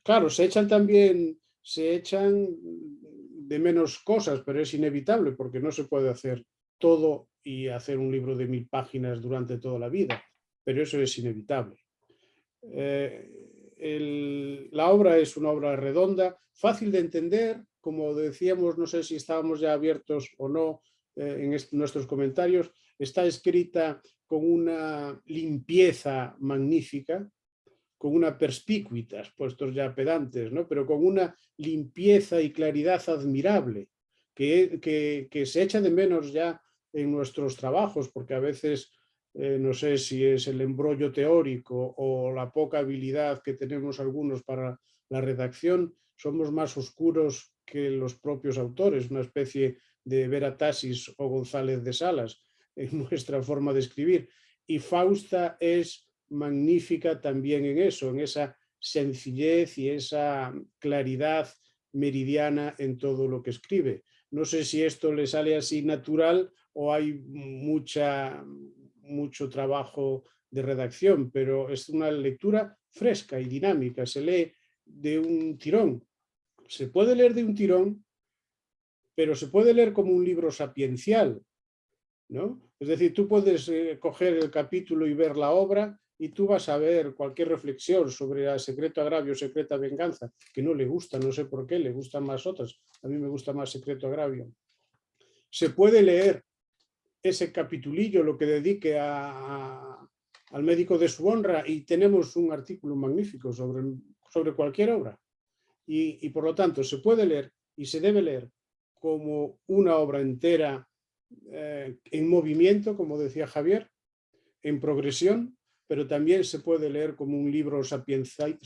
Claro, se echan de menos cosas, pero es inevitable porque no se puede hacer todo y hacer un libro de 1000 páginas durante toda la vida, pero eso es inevitable. La obra es una obra redonda, fácil de entender, como decíamos, no sé si estábamos ya abiertos o no en nuestros comentarios, está escrita con una limpieza magnífica, con una perspicuitas, puestos ya pedantes, ¿no? Pero con una limpieza y claridad admirable, que se echa de menos ya en nuestros trabajos, porque a veces no sé si es el embrollo teórico o la poca habilidad que tenemos algunos para la redacción, somos más oscuros que los propios autores, una especie de Vera Tasis o González de Salas en nuestra forma de escribir. Y Fausta es magnífica también en eso, en esa sencillez y esa claridad meridiana en todo lo que escribe. No sé si esto le sale así natural o hay mucho trabajo de redacción, pero es una lectura fresca y dinámica, se lee de un tirón. Se puede leer de un tirón, pero se puede leer como un libro sapiencial, ¿no? Es decir, tú puedes coger el capítulo y ver la obra y tú vas a ver cualquier reflexión sobre el secreto agravio, secreta venganza, que no le gusta, no sé por qué, le gustan más otras. A mí me gusta más secreto agravio. Se puede leer ese capitulillo, lo que dedique a al médico de su honra, y tenemos un artículo magnífico sobre cualquier obra. Y por lo tanto se puede leer y se debe leer como una obra entera, en movimiento, como decía Javier, en progresión, pero también se puede leer como un libro sapiencial,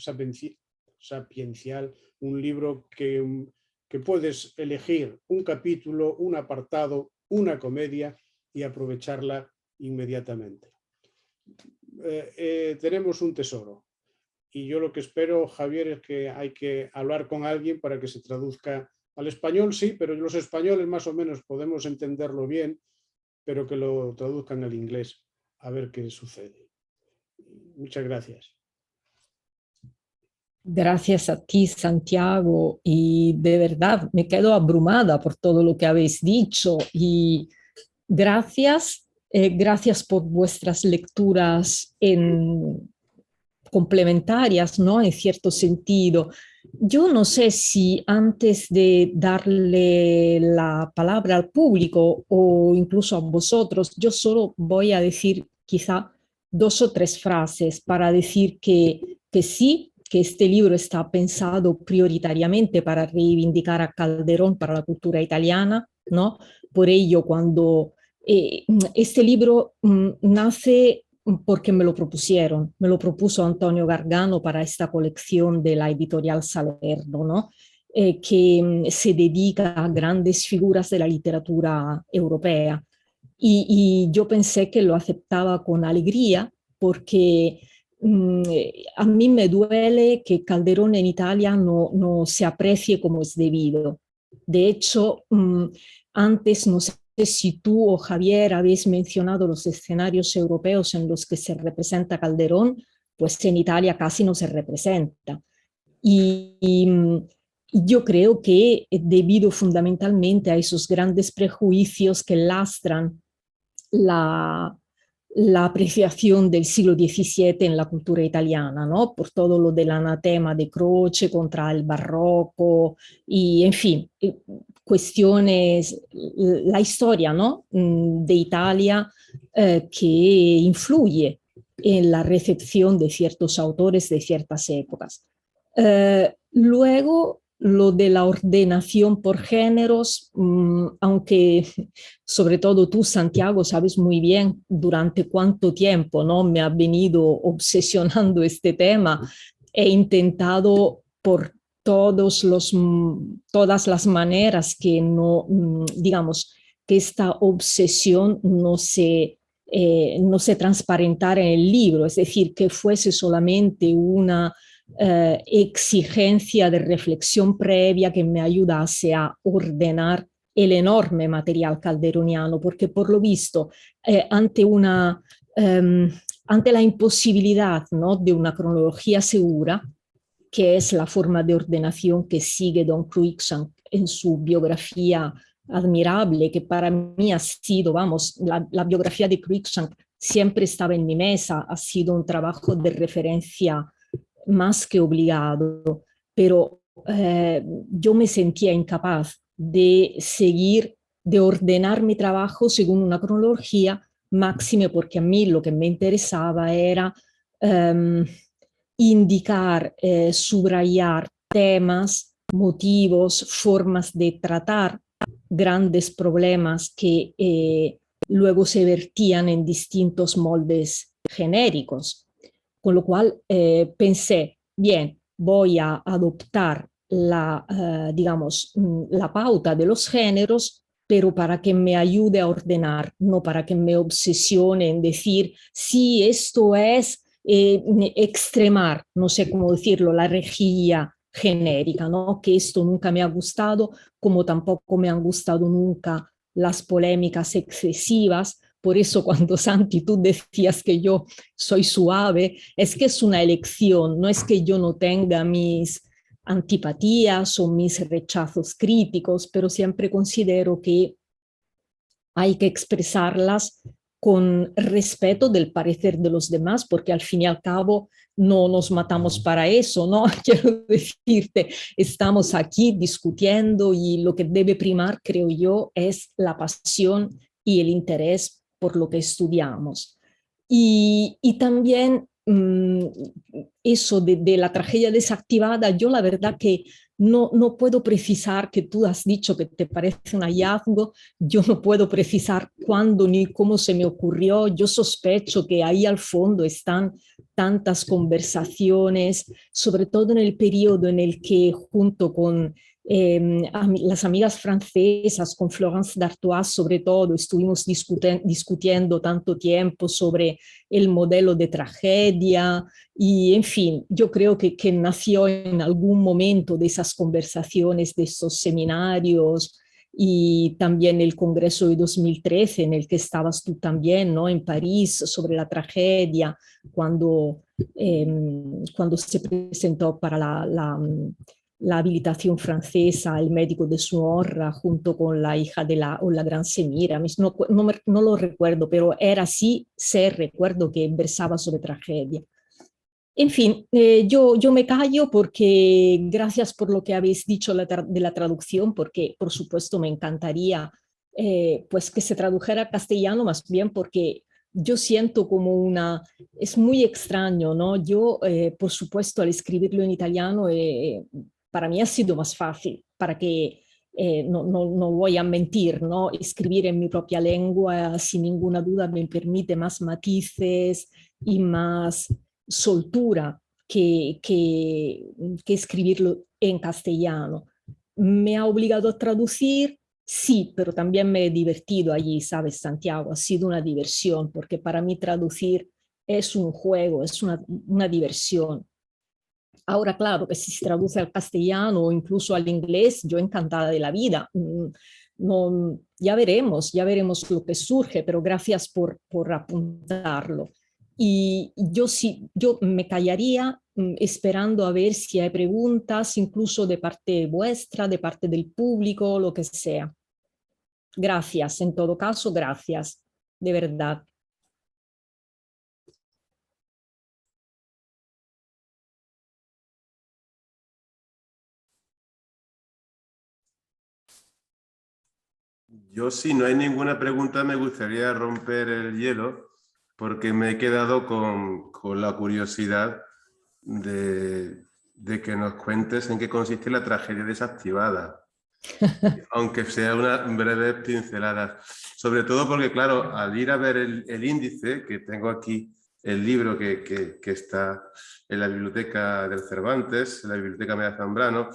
un libro que puedes elegir un capítulo, un apartado, una comedia y aprovecharla inmediatamente. Tenemos un tesoro. Y yo lo que espero, Javier, es que hay que hablar con alguien para que se traduzca al español, sí, pero los españoles más o menos podemos entenderlo bien, pero que lo traduzcan al inglés, a ver qué sucede. Muchas gracias. Gracias a ti, Santiago, y de verdad me quedo abrumada por todo lo que habéis dicho y gracias, gracias por vuestras lecturas complementarias, ¿no? En cierto sentido. Yo no sé si antes de darle la palabra al público o incluso a vosotros, yo solo voy a decir quizá 2 o 3 frases para decir que sí, que este libro está pensado prioritariamente para reivindicar a Calderón para la cultura italiana, ¿no? Por ello, cuando este libro nace porque me lo propusieron, me lo propuso Antonio Gargano para esta colección de la editorial Salerno, ¿no? Que se dedica a grandes figuras de la literatura europea. Y yo pensé que lo aceptaba con alegría porque a mí me duele que Calderón en Italia no se aprecie como es debido. De hecho, antes no sé si tú o Javier habéis mencionado los escenarios europeos en los que se representa Calderón, pues en Italia casi no se representa. Y yo creo que debido fundamentalmente a esos grandes prejuicios que lastran la apreciación del siglo XVII en la cultura italiana, ¿no? Por todo lo del anatema de Croce contra el barroco y, en fin, cuestiones, la historia, ¿no? De Italia que influye en la recepción de ciertos autores de ciertas épocas. Luego, lo de la ordenación por géneros, aunque sobre todo tú, Santiago, sabes muy bien durante cuánto tiempo, ¿no? Me ha venido obsesionando este tema. He intentado por todas las maneras que no, digamos, que esta obsesión no se transparentara en el libro, es decir, que fuese solamente una exigencia de reflexión previa que me ayudase a ordenar el enorme material calderoniano, porque por lo visto, ante la imposibilidad, ¿no?, de una cronología segura, que es la forma de ordenación que sigue Don Cruikshank en su biografía admirable, que para mí ha sido, vamos, la biografía de Cruikshank siempre estaba en mi mesa, ha sido un trabajo de referencia más que obligado, pero yo me sentía incapaz de seguir, de ordenar mi trabajo según una cronología, máxime porque a mí lo que me interesaba era indicar, subrayar temas, motivos, formas de tratar grandes problemas que luego se vertían en distintos moldes genéricos. Con lo cual pensé, bien, voy a adoptar digamos, la pauta de los géneros, pero para que me ayude a ordenar, no para que me obsesione en decir, sí, esto es extremar, no sé cómo decirlo, la rejilla genérica, ¿no? Que esto nunca me ha gustado, como tampoco me han gustado nunca las polémicas excesivas. Por eso cuando Santi tú decías que yo soy suave, es que es una elección, no es que yo no tenga mis antipatías o mis rechazos críticos, pero siempre considero que hay que expresarlas con respeto del parecer de los demás, porque al fin y al cabo no nos matamos para eso, ¿no? Quiero decirte, estamos aquí discutiendo y lo que debe primar, creo yo, es la pasión y el interés por lo que estudiamos. Y también eso de la tragedia desactivada, yo la verdad que no puedo precisar, que tú has dicho que te parece un hallazgo, yo no puedo precisar cuándo ni cómo se me ocurrió. Yo sospecho que ahí al fondo están tantas conversaciones, sobre todo en el periodo en el que junto con las amigas francesas, con Florence Dartois sobre todo, estuvimos discutiendo tanto tiempo sobre el modelo de tragedia y, en fin, yo creo que nació en algún momento de esas conversaciones, de esos seminarios y también el Congreso de 2013 en el que estabas tú también, ¿no? En París, sobre la tragedia, cuando, cuando se presentó para la habilitación francesa, el médico de su honra, junto con la hija de la gran Semiramis. No lo recuerdo, pero era así, recuerdo que versaba sobre tragedia. En fin, yo me callo porque gracias por lo que habéis dicho de la traducción, porque por supuesto me encantaría pues que se tradujera al castellano, más bien porque yo siento como es muy extraño, ¿no? Yo, por supuesto, al escribirlo en italiano, para mí ha sido más fácil, para que no voy a mentir, ¿no? Escribir en mi propia lengua, sin ninguna duda, me permite más matices y más soltura que escribirlo en castellano. ¿Me ha obligado a traducir? Sí, pero también me he divertido allí, ¿sabes, Santiago? Ha sido una diversión, porque para mí traducir es un juego, es una diversión. Ahora, claro, que si se traduce al castellano o incluso al inglés, yo encantada de la vida. No, ya veremos lo que surge, pero gracias por apuntarlo. Y yo sí, yo me callaría esperando a ver si hay preguntas, incluso de parte vuestra, de parte del público, lo que sea. Gracias, en todo caso, gracias, de verdad. Yo, si no hay ninguna pregunta, me gustaría romper el hielo porque me he quedado con la curiosidad de que nos cuentes en qué consiste la tragedia desactivada, aunque sea una breve pincelada. Sobre todo porque, claro, al ir a ver el índice, que tengo aquí el libro que está en la biblioteca del Cervantes, en la biblioteca María Zambrano,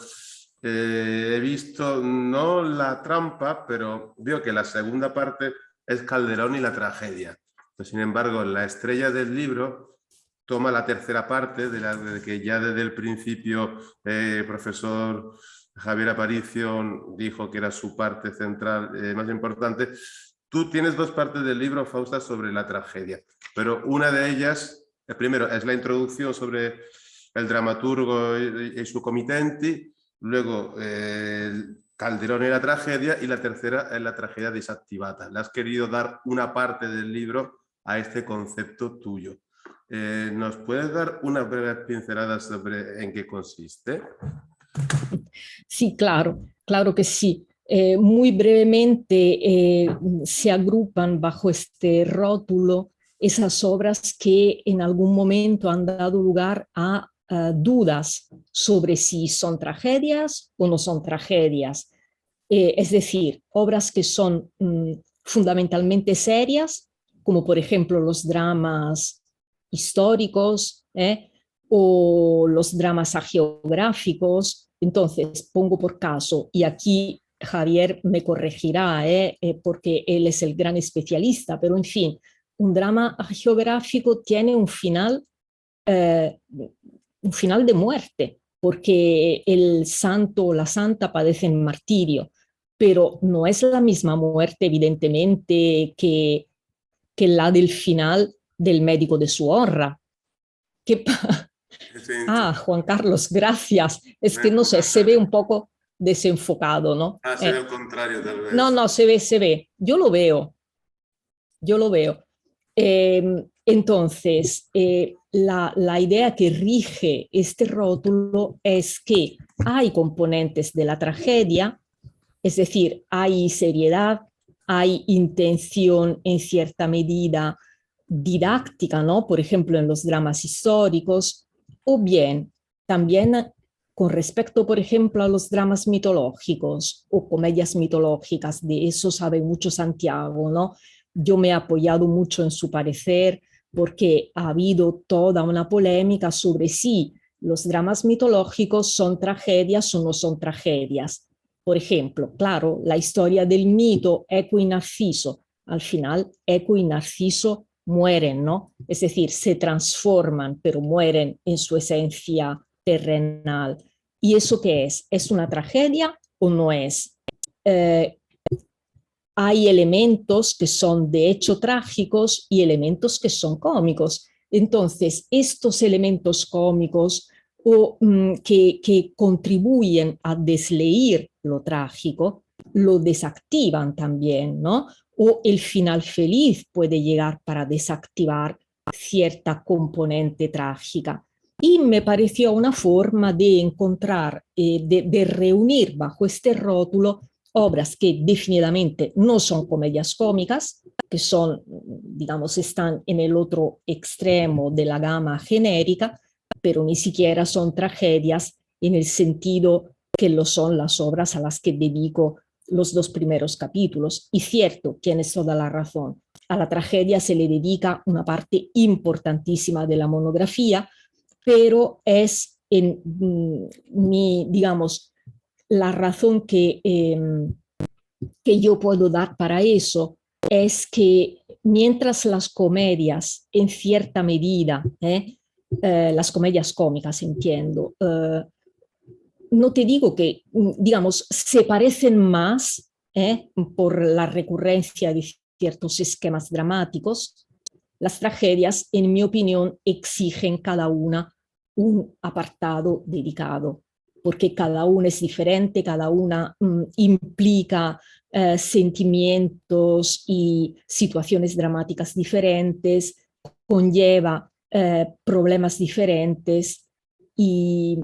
he visto no la trampa, pero veo que la segunda parte es Calderón y la tragedia. Pero, sin embargo, la estrella del libro toma la tercera parte, de que ya desde el principio el profesor Javier Aparicio dijo que era su parte central más importante. Tú tienes dos partes del libro, Fausta, sobre la tragedia, pero una de ellas, primero, es la introducción sobre el dramaturgo y su comitenti, luego Calderón y la tragedia, y la tercera es la tragedia desactivata. Le has querido dar una parte del libro a este concepto tuyo. ¿Nos puedes dar una breve pincelada sobre en qué consiste? Sí, claro que sí. Muy brevemente se agrupan bajo este rótulo esas obras que en algún momento han dado lugar a dudas sobre si son tragedias o no son tragedias. Es decir, obras que son fundamentalmente serias, como por ejemplo los dramas históricos, o los dramas hagiográficos. Entonces, pongo por caso, y aquí Javier me corregirá, porque él es el gran especialista, pero en fin, un drama hagiográfico tiene un final de muerte, porque el santo o la santa padecen martirio, pero no es la misma muerte, evidentemente, que la del final del médico de su honra. Juan Carlos, gracias. Es que no sé, se ve un poco desenfocado, ¿no? Se ve al contrario, tal vez. No, se ve. Yo lo veo. Entonces, la idea que rige este rótulo es que hay componentes de la tragedia, es decir, hay seriedad, hay intención en cierta medida didáctica, ¿no? Por ejemplo, en los dramas históricos, o bien también con respecto, por ejemplo, a los dramas mitológicos o comedias mitológicas. De eso sabe mucho Santiago, ¿no? Yo me he apoyado mucho en su parecer porque ha habido toda una polémica sobre si los dramas mitológicos son tragedias o no son tragedias. Por ejemplo, claro, la historia del mito Eco y Narciso. Al final, Eco y Narciso mueren, ¿no? Es decir, se transforman, pero mueren en su esencia terrenal. ¿Y eso qué es? ¿Es una tragedia o no es? Hay elementos que son de hecho trágicos y elementos que son cómicos. Entonces, estos elementos cómicos o que contribuyen a desleír lo trágico, lo desactivan también, ¿no? O el final feliz puede llegar para desactivar cierta componente trágica. Y me pareció una forma de encontrar, de reunir bajo este rótulo obras que definitivamente no son comedias cómicas, que son, digamos, están en el otro extremo de la gama genérica, pero ni siquiera son tragedias en el sentido que lo son las obras a las que dedico los 2 primeros capítulos. Y cierto, tienes toda la razón, a la tragedia se le dedica una parte importantísima de la monografía, pero es en mi, digamos, la razón que yo puedo dar para eso es que mientras las comedias, en cierta medida, las comedias cómicas, entiendo, no te digo que, digamos, se parecen más por la recurrencia de ciertos esquemas dramáticos, las tragedias, en mi opinión, exigen cada una un apartado dedicado, porque cada una es diferente, cada una implica sentimientos y situaciones dramáticas diferentes, conlleva problemas diferentes y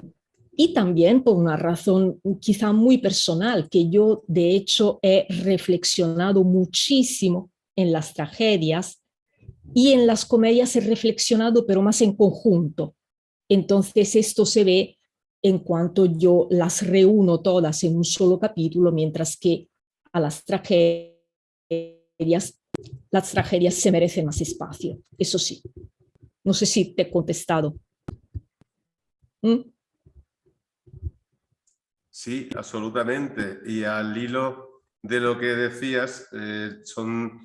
también por una razón quizá muy personal, que yo de hecho he reflexionado muchísimo en las tragedias y en las comedias he reflexionado, pero más en conjunto. Entonces esto se ve en cuanto yo las reúno todas en un solo capítulo, mientras que a las tragedias se merecen más espacio. Eso sí. No sé si te he contestado. ¿Mm? Sí, absolutamente. Y al hilo de lo que decías, son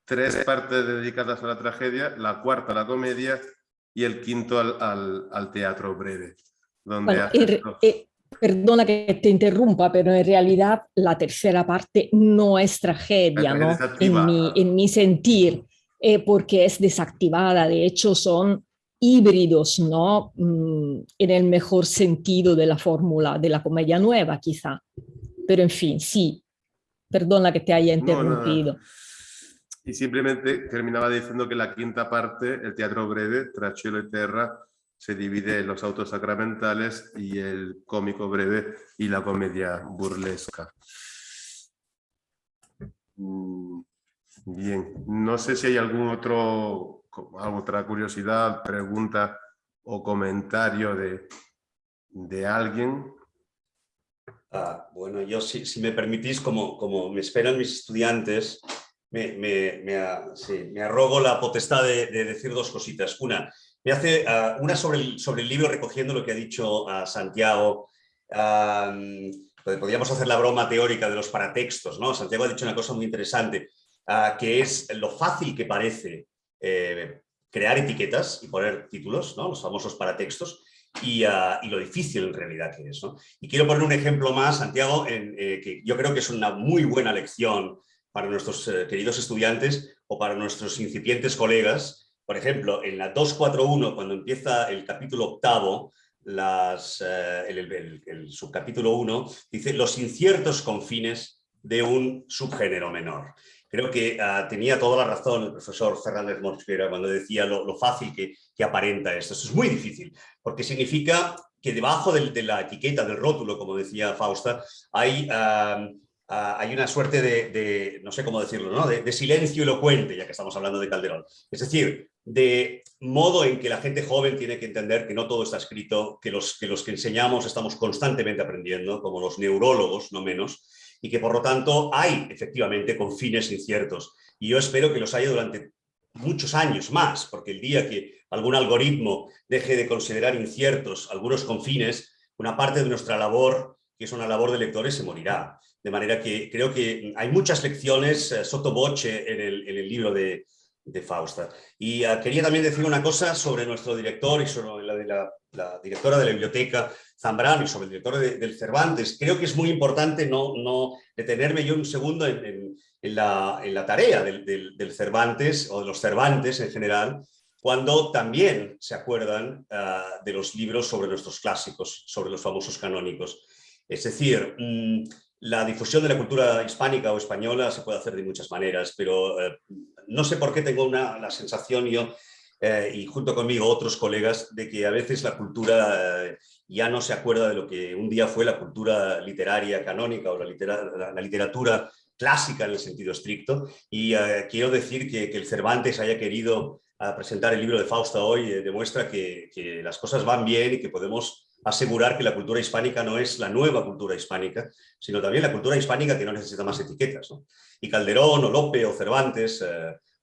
3 partes dedicadas a la tragedia, la cuarta a la comedia y el quinto al teatro breve, donde bueno, perdona que te interrumpa, pero en realidad la tercera parte no es tragedia, ¿no? En mi sentir, porque es desactivada. De hecho, son híbridos, ¿no? En el mejor sentido de la fórmula de la comedia nueva, quizá. Pero en fin, sí, perdona que te haya interrumpido. No. Y simplemente terminaba diciendo que la quinta parte, el teatro breve, Tra cielo e terra, se divide en los autos sacramentales y el cómico breve y la comedia burlesca. Bien, no sé si hay alguna otra curiosidad, pregunta o comentario de alguien. Bueno, yo si me permitís, como me esperan mis estudiantes, me arrogo la potestad de decir 2 cositas. Una sobre el libro, recogiendo lo que ha dicho Santiago. Podríamos hacer la broma teórica de los paratextos, ¿no? Santiago ha dicho una cosa muy interesante, que es lo fácil que parece crear etiquetas y poner títulos, ¿no? Los famosos paratextos, y lo difícil en realidad que es, ¿no? Y quiero poner un ejemplo más, Santiago, que yo creo que es una muy buena lección para nuestros queridos estudiantes o para nuestros incipientes colegas. Por ejemplo, en la 241, cuando empieza el capítulo 8, el subcapítulo 1, dice los inciertos confines de un subgénero menor. Creo que tenía toda la razón el profesor Fernández Mosquera cuando decía lo fácil que aparenta esto. Esto es muy difícil, porque significa que debajo de la etiqueta, del rótulo, como decía Fausta, hay una suerte no sé cómo decirlo, ¿no? de silencio elocuente, ya que estamos hablando de Calderón. Es decir, de modo en que la gente joven tiene que entender que no todo está escrito, que los que enseñamos estamos constantemente aprendiendo, como los neurólogos, no menos, y que por lo tanto hay efectivamente confines inciertos. Y yo espero que los haya durante muchos años más, porque el día que algún algoritmo deje de considerar inciertos algunos confines, una parte de nuestra labor, que es una labor de lectores, se morirá. De manera que creo que hay muchas lecciones sotto voce en el libro de Fausta. Y quería también decir una cosa sobre nuestro director y sobre la directora de la biblioteca, Zambrano, y sobre el director del Cervantes. Creo que es muy importante no detenerme yo un segundo en la tarea del Cervantes, o de los Cervantes en general, cuando también se acuerdan de los libros sobre nuestros clásicos, sobre los famosos canónicos. Es decir, la difusión de la cultura hispánica o española se puede hacer de muchas maneras, pero no sé por qué tengo la sensación yo, y junto conmigo otros colegas, de que a veces la cultura ya no se acuerda de lo que un día fue la cultura literaria canónica o la literatura clásica en el sentido estricto. Y quiero decir que el Cervantes haya querido presentar el libro de Fausta hoy demuestra que las cosas van bien y que podemos asegurar que la cultura hispánica no es la nueva cultura hispánica, sino también la cultura hispánica que no necesita más etiquetas, ¿no? Y Calderón, o Lope, o Cervantes,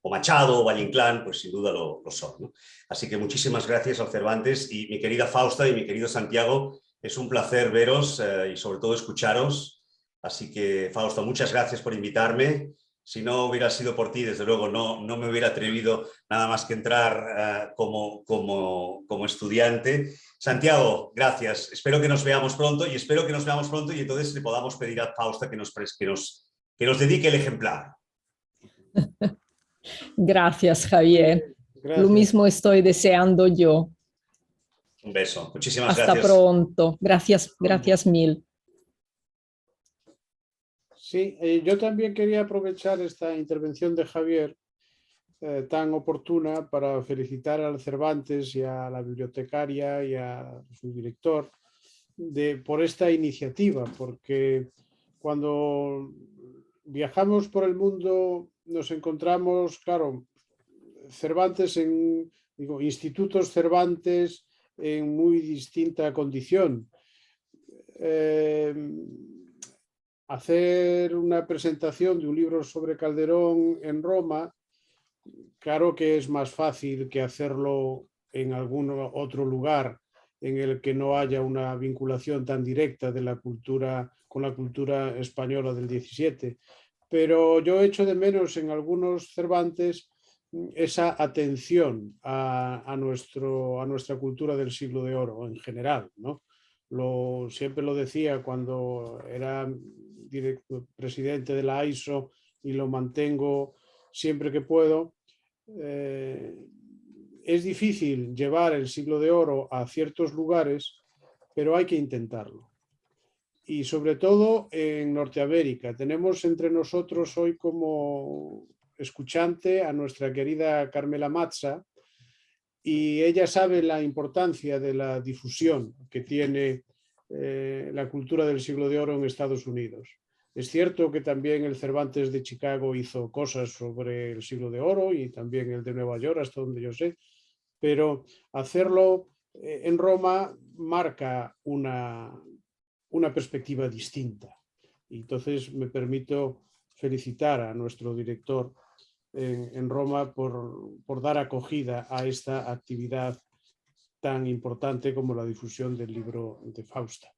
o Machado, o Valle Inclán, pues sin duda lo son, ¿no? Así que muchísimas gracias al Cervantes, y mi querida Fausta y mi querido Santiago, es un placer veros y sobre todo escucharos. Así que, Fausta, muchas gracias por invitarme. Si no hubiera sido por ti, desde luego no me hubiera atrevido nada más que entrar como estudiante. Santiago, gracias. Espero que nos veamos pronto, y entonces le podamos pedir a Fausta que nos dedique el ejemplar. Gracias, Javier. Gracias. Lo mismo estoy deseando yo. Un beso. Muchísimas gracias. Hasta pronto. Gracias mil. Sí, yo también quería aprovechar esta intervención de Javier tan oportuna para felicitar al Cervantes y a la bibliotecaria y a su director por esta iniciativa, porque cuando viajamos por el mundo nos encontramos, claro, Cervantes institutos Cervantes en muy distinta condición. Hacer una presentación de un libro sobre Calderón en Roma, claro que es más fácil que hacerlo en algún otro lugar en el que no haya una vinculación tan directa de la cultura con la cultura española del 17. Pero yo echo de menos en algunos Cervantes esa atención a nuestra cultura del siglo de oro en general, ¿no? Siempre lo decía cuando era presidente de la AISO, y lo mantengo siempre que puedo. Es difícil llevar el siglo de oro a ciertos lugares, pero hay que intentarlo. Y sobre todo en Norteamérica. Tenemos entre nosotros hoy como escuchante a nuestra querida Carmela Mazza, y ella sabe la importancia de la difusión que tiene la cultura del siglo de oro en Estados Unidos. Es cierto que también el Cervantes de Chicago hizo cosas sobre el siglo de oro, y también el de Nueva York, hasta donde yo sé, pero hacerlo en Roma marca una perspectiva distinta. Y entonces me permito felicitar a nuestro director en Roma por dar acogida a esta actividad tan importante como la difusión del libro de Fausta.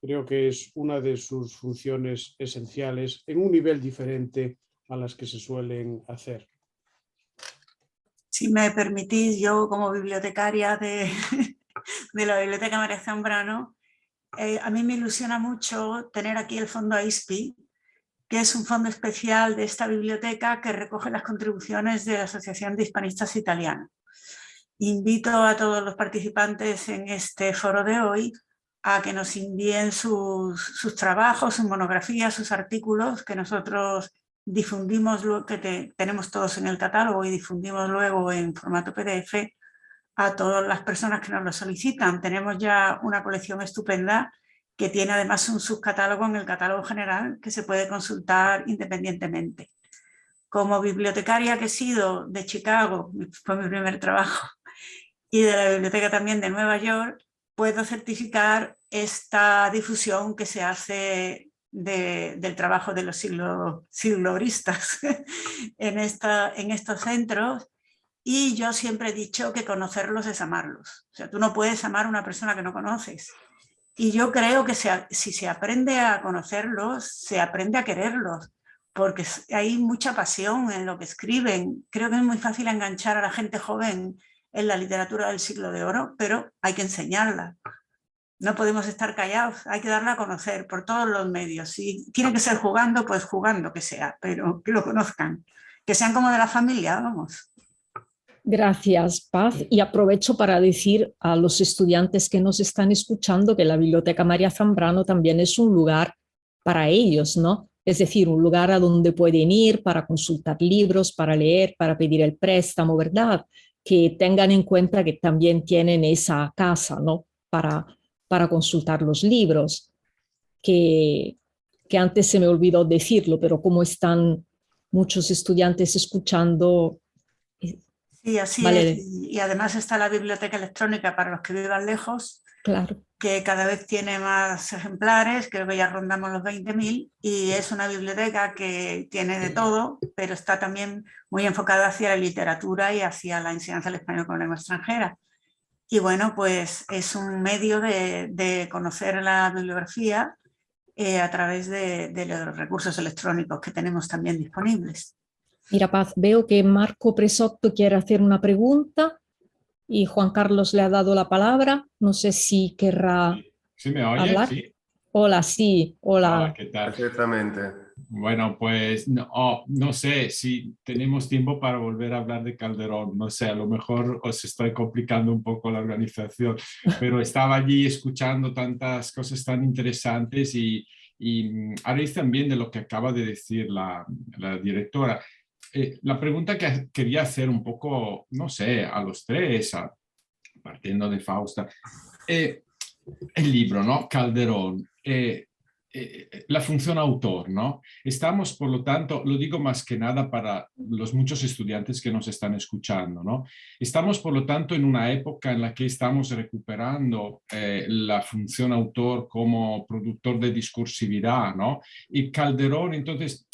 Creo que es una de sus funciones esenciales en un nivel diferente a las que se suelen hacer. Si me permitís, yo como bibliotecaria de la Biblioteca María Zambrano, a mí me ilusiona mucho tener aquí el Fondo AISPI, que es un fondo especial de esta biblioteca que recoge las contribuciones de la Asociación de Hispanistas Italianos. Invito a todos los participantes en este foro de hoy a que nos envíen sus trabajos, sus monografías, sus artículos, que nosotros difundimos, que tenemos todos en el catálogo y difundimos luego en formato PDF a todas las personas que nos lo solicitan. Tenemos ya una colección estupenda que tiene además un subcatálogo en el catálogo general que se puede consultar independientemente. como bibliotecaria que he sido de Chicago, fue mi primer trabajo, y de la biblioteca también de Nueva York, puedo certificar esta difusión que se hace del trabajo de los sigloristas en estos centros. Y yo siempre he dicho que conocerlos es amarlos. O sea, tú no puedes amar a una persona que no conoces. Y yo creo que si se aprende a conocerlos, se aprende a quererlos, porque hay mucha pasión en lo que escriben. Creo que es muy fácil enganchar a la gente joven en la literatura del siglo de oro, pero hay que enseñarla. No podemos estar callados, hay que darla a conocer por todos los medios. Si tiene que ser jugando, pues jugando que sea, pero que lo conozcan, que sean como de la familia, vamos. Gracias, Paz. Y aprovecho para decir a los estudiantes que nos están escuchando que la Biblioteca María Zambrano también es un lugar para ellos, ¿no? Es decir, un lugar a donde pueden ir para consultar libros, para leer, para pedir el préstamo, ¿verdad? Que tengan en cuenta que también tienen esa casa, ¿no? Para consultar los libros, que antes se me olvidó decirlo, pero como están muchos estudiantes escuchando... Sí, así vale. es. Y además está la biblioteca electrónica para los que vivan lejos, Claro. que cada vez tiene más ejemplares, creo que ya rondamos los 20.000, y es una biblioteca que tiene de todo, pero está también muy enfocada hacia la literatura y hacia la enseñanza del español como lengua extranjera. Y bueno, pues es un medio de conocer la bibliografía a través de los recursos electrónicos que tenemos también disponibles. Mira, Paz, veo que Marco Presotto quiere hacer una pregunta y Juan Carlos le ha dado la palabra. No sé si querrá ¿Sí me oye? hablar. Sí. Hola, sí, hola. Hola, ¿qué tal? Perfectamente. Bueno, pues no sé si tenemos tiempo para volver a hablar de Calderón. No sé, a lo mejor os estoy complicando un poco la organización, pero estaba allí escuchando tantas cosas tan interesantes y a raíz también de lo que acaba de decir la directora. La pregunta que quería hacer un poco, no sé, a los tres, partiendo de Fausta, el libro, ¿no? Calderón, la función autor, ¿no? Estamos, por lo tanto, lo digo más que nada para los muchos estudiantes que nos están escuchando, ¿no? Estamos, por lo tanto, en una época en la que estamos recuperando la función autor como productor de discursividad, ¿no? Y Calderón, entonces,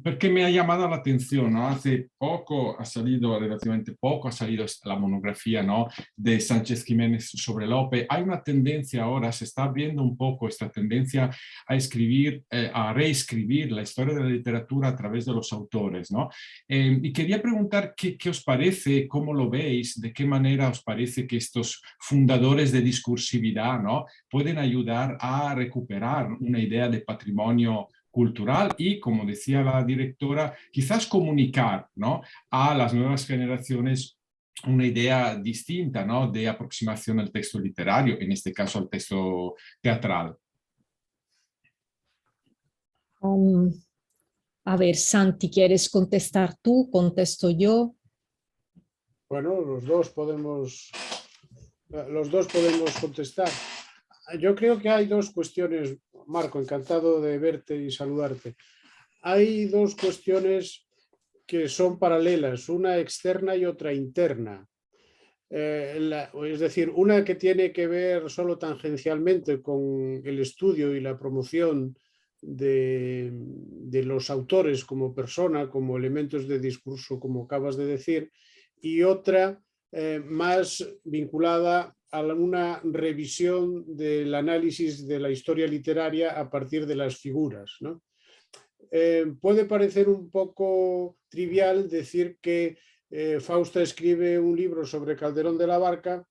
porque me ha llamado la atención, ¿no? Hace poco ha salido, relativamente poco, ha salido la monografía, ¿no? De Sánchez Jiménez sobre Lope. Hay una tendencia ahora, se está viendo un poco esta tendencia a escribir, a reescribir la historia de la literatura a través de los autores, ¿no? Y quería preguntar qué os parece, cómo lo veis, de qué manera os parece que estos fundadores de discursividad, ¿no? Pueden ayudar a recuperar una idea de patrimonio cultural y, como decía la directora, quizás comunicar, ¿no? A las nuevas generaciones una idea distinta, ¿no? De aproximación al texto literario, en este caso al texto teatral. A ver, Santi, ¿quieres contestar tú? ¿Contesto yo? Bueno, los dos podemos contestar. Yo creo que hay dos cuestiones, Marco, encantado de verte y saludarte. Hay dos cuestiones que son paralelas, una externa y otra interna. Es decir, una que tiene que ver solo tangencialmente con el estudio y la promoción de los autores como persona, como elementos de discurso, como acabas de decir, y otra más vinculada a una revisión del análisis de la historia literaria a partir de las figuras, ¿no? Puede parecer un poco trivial decir que Fausta escribe un libro sobre Calderón de la Barca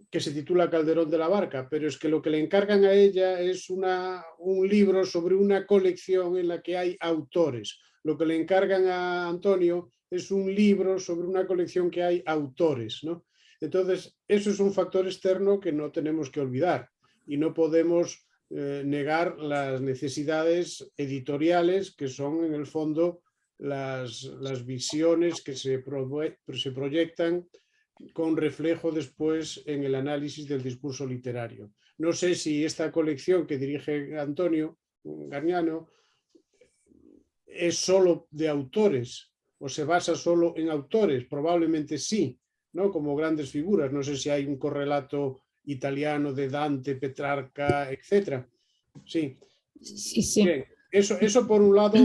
que se titula Calderón de la Barca, pero es que lo que le encargan a ella es un libro sobre una colección en la que hay autores. Lo que le encargan a Antonio es un libro sobre una colección que hay autores, ¿no? Entonces, eso es un factor externo que no tenemos que olvidar y no podemos negar las necesidades editoriales que son, en el fondo, las visiones que se proyectan con reflejo después en el análisis del discurso literario. No sé si esta colección que dirige Antonio Gargnano es solo de autores o se basa solo en autores. Probablemente sí, ¿no? Como grandes figuras. No sé si hay un correlato italiano de Dante, Petrarca, etc. Sí. Sí. Bien, eso por un lado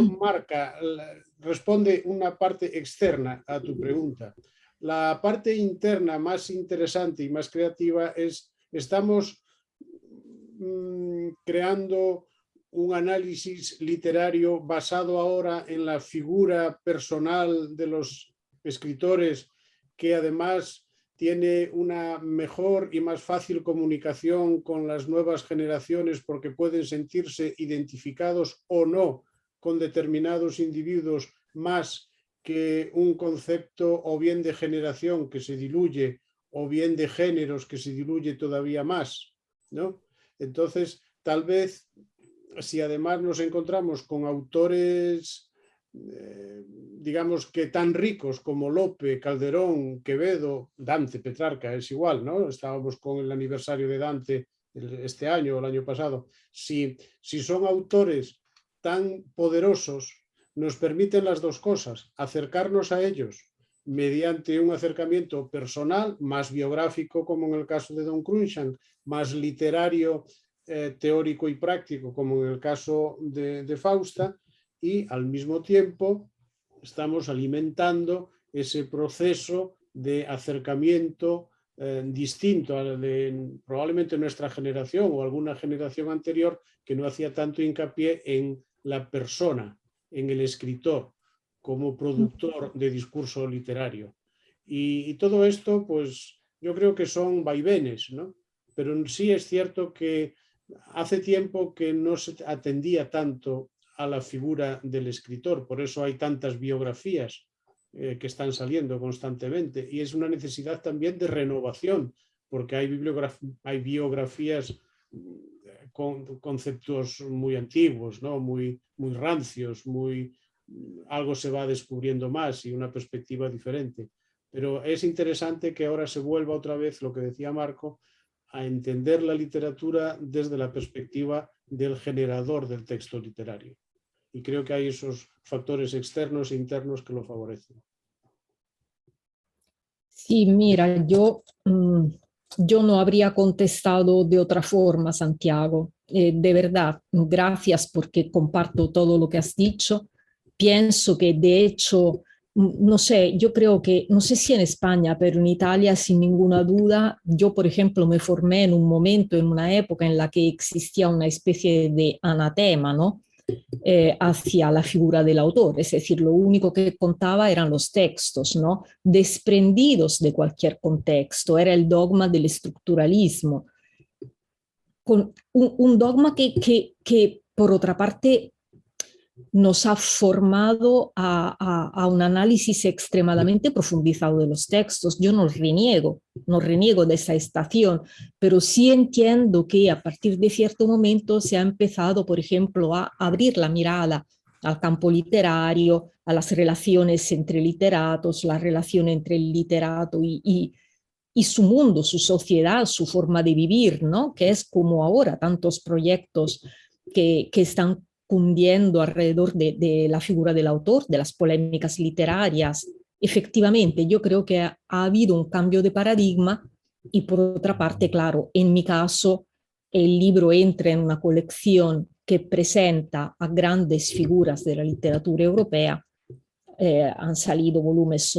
responde una parte externa a tu pregunta. La parte interna más interesante y más creativa es, estamos creando un análisis literario basado ahora en la figura personal de los escritores, que además tiene una mejor y más fácil comunicación con las nuevas generaciones porque pueden sentirse identificados o no con determinados individuos, más que un concepto o bien de generación que se diluye o bien de géneros que se diluye todavía más, ¿no? Entonces, tal vez, si además nos encontramos con autores, digamos que tan ricos como Lope, Calderón, Quevedo, Dante, Petrarca, es igual, ¿no? Estábamos con el aniversario de Dante este año o el año pasado. Si son autores tan poderosos, nos permiten las dos cosas, acercarnos a ellos mediante un acercamiento personal, más biográfico, como en el caso de Don Cruikshank, más literario, teórico y práctico, como en el caso de Fausta, y al mismo tiempo estamos alimentando ese proceso de acercamiento distinto al de probablemente nuestra generación o alguna generación anterior que no hacía tanto hincapié en la persona, en el escritor, como productor de discurso literario. Y todo esto, pues yo creo que son vaivenes, ¿no? Pero sí es cierto que hace tiempo que no se atendía tanto a la figura del escritor, por eso hay tantas biografías que están saliendo constantemente, y es una necesidad también de renovación, porque hay biografías con conceptos muy antiguos, ¿no? muy rancios, algo se va descubriendo más y una perspectiva diferente. Pero es interesante que ahora se vuelva otra vez, lo que decía Marco, a entender la literatura desde la perspectiva del generador del texto literario. Y creo que hay esos factores externos e internos que lo favorecen. Sí, mira, yo no habría contestado de otra forma, Santiago. De verdad, gracias porque comparto todo lo que has dicho. Pienso que de hecho, no sé, yo creo que, no sé si en España, pero en Italia sin ninguna duda, yo por ejemplo me formé en un momento, en una época en la que existía una especie de anatema, ¿no? Hacia la figura del autor, es decir, lo único que contaba eran los textos, ¿no? Desprendidos de cualquier contexto, era el dogma del estructuralismo, con un dogma que por otra parte nos ha formado a un análisis extremadamente profundizado de los textos. Yo no reniego de esa estación, pero sí entiendo que a partir de cierto momento se ha empezado, por ejemplo, a abrir la mirada al campo literario, a las relaciones entre literatos, la relación entre el literato y su mundo, su sociedad, su forma de vivir, ¿no? Que es como ahora tantos proyectos que están cundiendo alrededor de la figura del autor, de las polémicas literarias. Efectivamente, yo creo que ha habido un cambio de paradigma y por otra parte, claro, en mi caso, el libro entra en una colección que presenta a grandes figuras de la literatura europea. Han salido volúmenes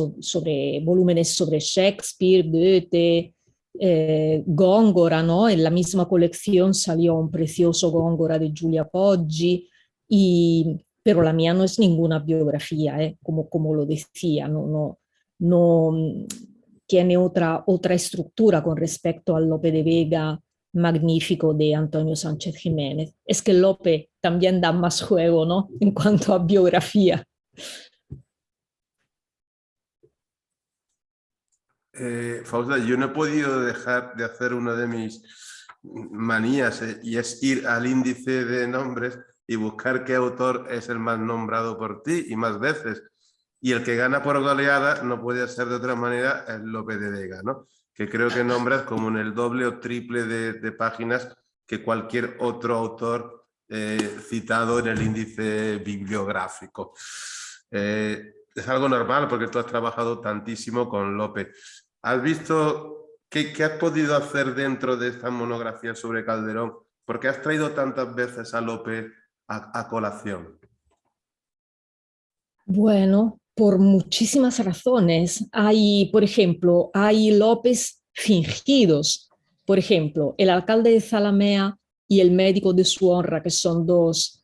sobre Shakespeare, Goethe, Góngora, ¿no? En la misma colección salió un precioso Góngora de Giulia Poggi, pero la mía no es ninguna biografía, como lo decía, no tiene otra estructura con respecto al Lope de Vega magnífico de Antonio Sánchez Jiménez. Es que Lope también da más juego, ¿no? En cuanto a biografía. Fausta, yo no he podido dejar de hacer una de mis manías y es ir al índice de nombres y buscar qué autor es el más nombrado por ti y más veces. Y el que gana por goleada no puede ser de otra manera es Lope de Vega, ¿no? Que creo que nombras como en el doble o triple de páginas que cualquier otro autor citado en el índice bibliográfico. Es algo normal porque tú has trabajado tantísimo con Lope. ¿Has visto qué has podido hacer dentro de esta monografía sobre Calderón? ¿Por qué has traído tantas veces a Lope a colación? Bueno, por muchísimas razones. Hay, por ejemplo, hay López fingidos. Por ejemplo, el alcalde de Zalamea y el médico de su honra, que son dos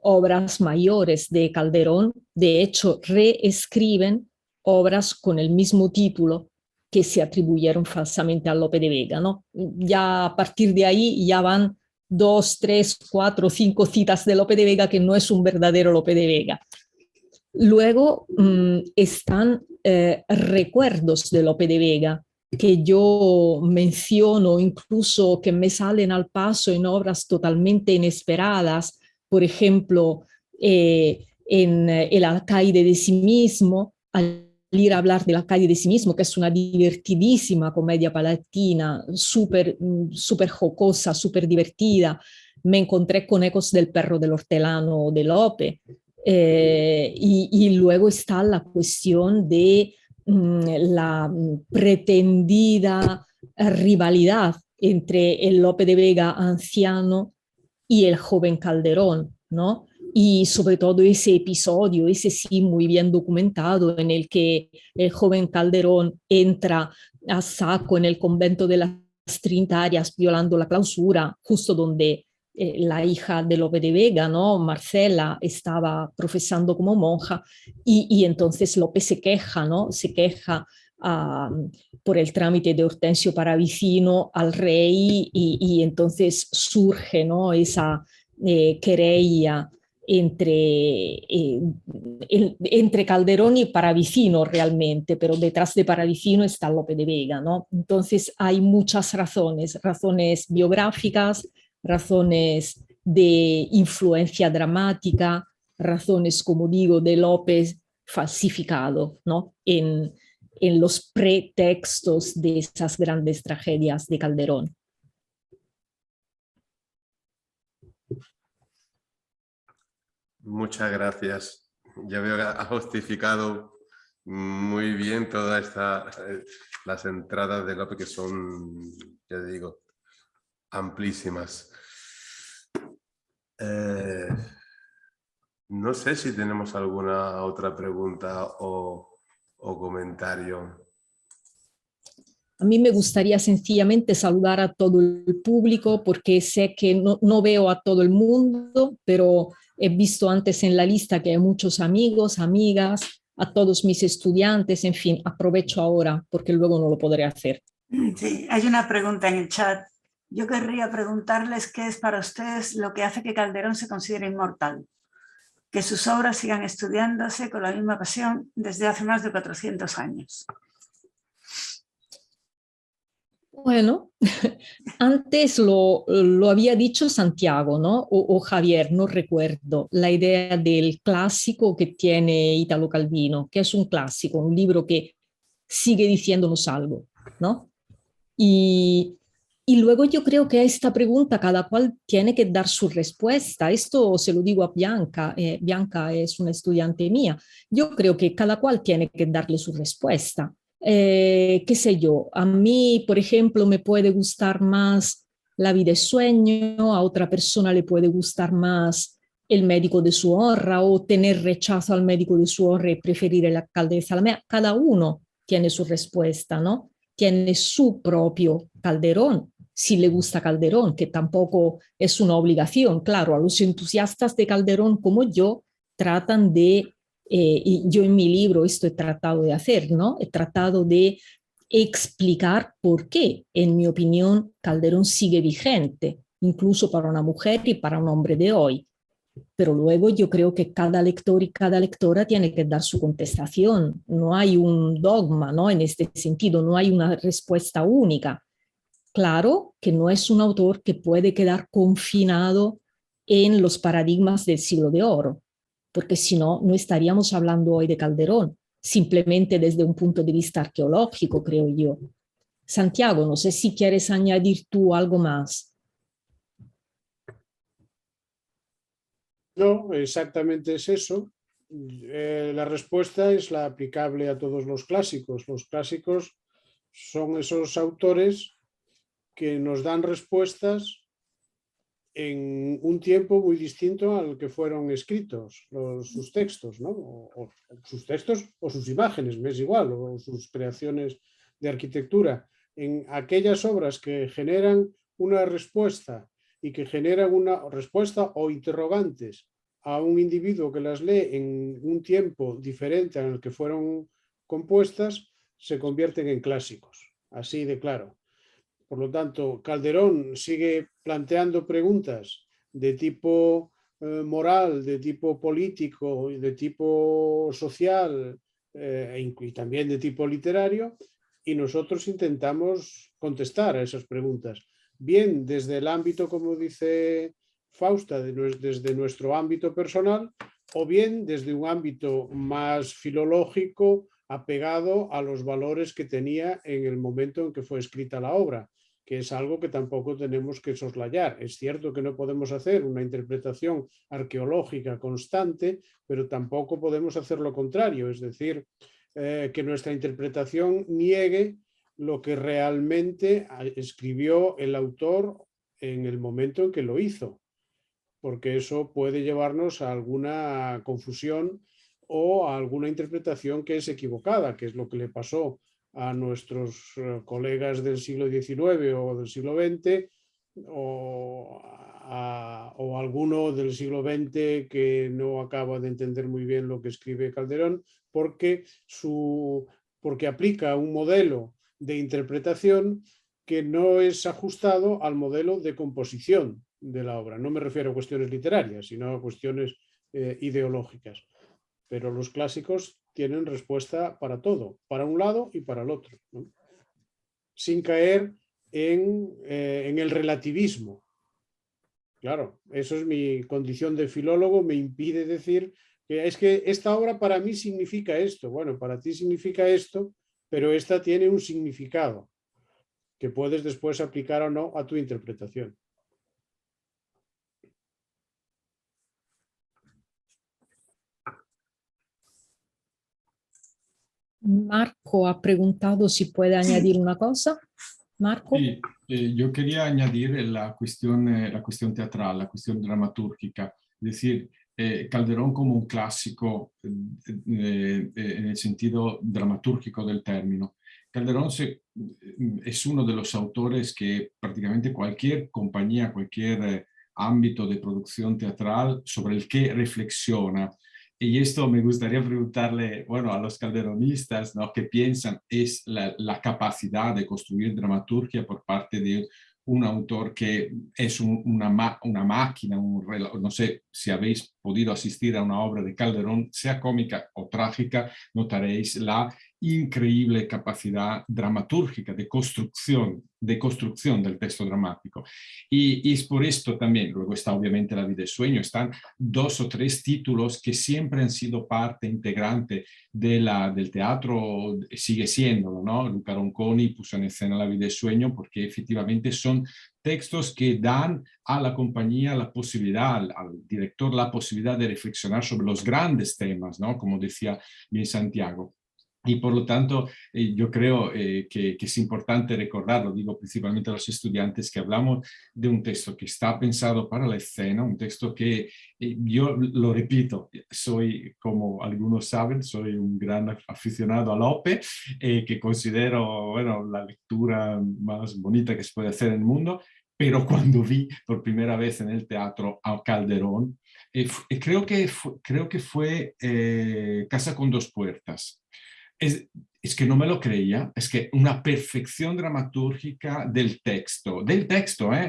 obras mayores de Calderón, de hecho reescriben obras con el mismo título que se atribuyeron falsamente a Lope de Vega, ¿no? Ya a partir de ahí ya van 2, 3, 4, 5 citas de Lope de Vega que no es un verdadero Lope de Vega. Luego están recuerdos de Lope de Vega que yo menciono, incluso que me salen al paso en obras totalmente inesperadas. Por ejemplo, en El alcaide de sí mismo, al ir a hablar del alcaide de sí mismo, que es una divertidísima comedia palatina, súper jocosa, súper divertida, me encontré con ecos del perro del hortelano de Lope. Y luego está la cuestión de la pretendida rivalidad entre el Lope de Vega anciano y el joven Calderón, ¿no? Y sobre todo ese episodio, ese sí muy bien documentado, en el que el joven Calderón entra a saco en el convento de las Trinitarias violando la clausura, justo donde la hija de Lope de Vega, ¿no? Marcela, estaba profesando como monja y entonces Lope se queja, ¿no? Se queja por el trámite de Hortensio Paravicino al rey y entonces surge, ¿no? Esa querella entre Calderón y Paravicino realmente, pero detrás de Paravicino está Lope de Vega, ¿no? Entonces hay muchas razones biográficas, razones de influencia dramática, razones, como digo, de López falsificado, ¿no? En los pretextos de esas grandes tragedias de Calderón. Muchas gracias. Ya veo que ha justificado muy bien todas las entradas de Lope, que son, ya digo, amplísimas. No sé si tenemos alguna otra pregunta o comentario. A mí me gustaría sencillamente saludar a todo el público porque sé que no veo a todo el mundo, pero he visto antes en la lista que hay muchos amigos, amigas, a todos mis estudiantes, en fin, aprovecho ahora porque luego no lo podré hacer. Sí, hay una pregunta en el chat. Yo querría preguntarles qué es para ustedes lo que hace que Calderón se considere inmortal, que sus obras sigan estudiándose con la misma pasión desde hace más de 400 años. Bueno, antes lo había dicho Santiago, ¿no? O Javier, no recuerdo, la idea del clásico que tiene Italo Calvino, que es un clásico, un libro que sigue diciéndonos algo, ¿no? Y luego yo creo que a esta pregunta cada cual tiene que dar su respuesta. Esto se lo digo a Bianca. Bianca es una estudiante mía. Yo creo que cada cual tiene que darle su respuesta. Qué sé yo, a mí, por ejemplo, me puede gustar más La vida es sueño, a otra persona le puede gustar más El médico de su honra o tener rechazo al médico de su honra y preferir el alcalde de Zalamea. Cada uno tiene su respuesta, ¿no? Tiene su propio Calderón, si le gusta Calderón, que tampoco es una obligación. Claro, a los entusiastas de Calderón como yo tratan de, y yo en mi libro esto he tratado de hacer, ¿no? He tratado de explicar por qué, en mi opinión, Calderón sigue vigente, incluso para una mujer y para un hombre de hoy. Pero luego yo creo que cada lector y cada lectora tiene que dar su contestación. No hay un dogma, ¿no? En este sentido, no hay una respuesta única. Claro que no es un autor que puede quedar confinado en los paradigmas del siglo de oro, porque si no, no estaríamos hablando hoy de Calderón, simplemente desde un punto de vista arqueológico, creo yo. Santiago, no sé si quieres añadir tú algo más. No, exactamente es eso. La respuesta es la aplicable a todos los clásicos. Los clásicos son esos autores que nos dan respuestas en un tiempo muy distinto al que fueron escritos sus textos, ¿no? O sus textos o sus imágenes, me es igual, o sus creaciones de arquitectura. En aquellas obras que generan una respuesta y que generan una respuesta o interrogantes a un individuo que las lee en un tiempo diferente al que fueron compuestas, se convierten en clásicos, así de claro. Por lo tanto, Calderón sigue planteando preguntas de tipo moral, de tipo político, de tipo social y también de tipo literario, y nosotros intentamos contestar a esas preguntas, bien desde el ámbito, como dice Fausta, desde nuestro ámbito personal, o bien desde un ámbito más filológico apegado a los valores que tenía en el momento en que fue escrita la obra, que es algo que tampoco tenemos que soslayar. Es cierto que no podemos hacer una interpretación arqueológica constante, pero tampoco podemos hacer lo contrario, es decir, que nuestra interpretación niegue lo que realmente escribió el autor en el momento en que lo hizo, porque eso puede llevarnos a alguna confusión o a alguna interpretación que es equivocada, que es lo que le pasó a nuestros colegas del siglo XIX o del siglo XX o alguno del siglo XX que no acaba de entender muy bien lo que escribe Calderón porque aplica un modelo de interpretación que no es ajustado al modelo de composición de la obra. No me refiero a cuestiones literarias, sino a cuestiones ideológicas. Pero los clásicos tienen respuesta para todo, para un lado y para el otro, ¿no? Sin caer en el relativismo. Claro, eso es mi condición de filólogo, me impide decir que es que esta obra para mí significa esto. Bueno, para ti significa esto, pero esta tiene un significado que puedes después aplicar o no a tu interpretación. Marco ha preguntado si puede añadir una cosa. Marco. Sí, yo quería añadir la cuestión teatral, la cuestión dramatúrgica. Es decir, Calderón como un clásico en el sentido dramatúrgico del término. Calderón es uno de los autores que prácticamente cualquier compañía, cualquier ámbito de producción teatral sobre el que reflexiona. Y esto me gustaría preguntarle, bueno, a los calderonistas, ¿no? ¿Qué piensan? Es la capacidad de construir dramaturgia por parte de un autor que es una máquina, no sé si habéis podido asistir a una obra de Calderón, sea cómica o trágica, notaréis la increíble capacidad dramatúrgica de construcción del texto dramático. Y es por esto también, luego está obviamente La vida es sueño, están 2 o 3 títulos que siempre han sido parte integrante del teatro, sigue siendo, ¿no? Luca Ronconi puso en escena La vida es sueño porque efectivamente son textos que dan a la compañía la posibilidad, al director la posibilidad de reflexionar sobre los grandes temas, ¿no? Como decía bien Santiago. Y por lo tanto, yo creo que es importante recordarlo, digo principalmente a los estudiantes, que hablamos de un texto que está pensado para la escena, un texto que yo lo repito, soy, como algunos saben, soy un gran aficionado a Lope, que considero, bueno, la lectura más bonita que se puede hacer en el mundo, pero cuando vi por primera vez en el teatro a Calderón, creo que fue Casa con dos puertas. Es que no me lo creía, es que una perfección dramatúrgica del texto,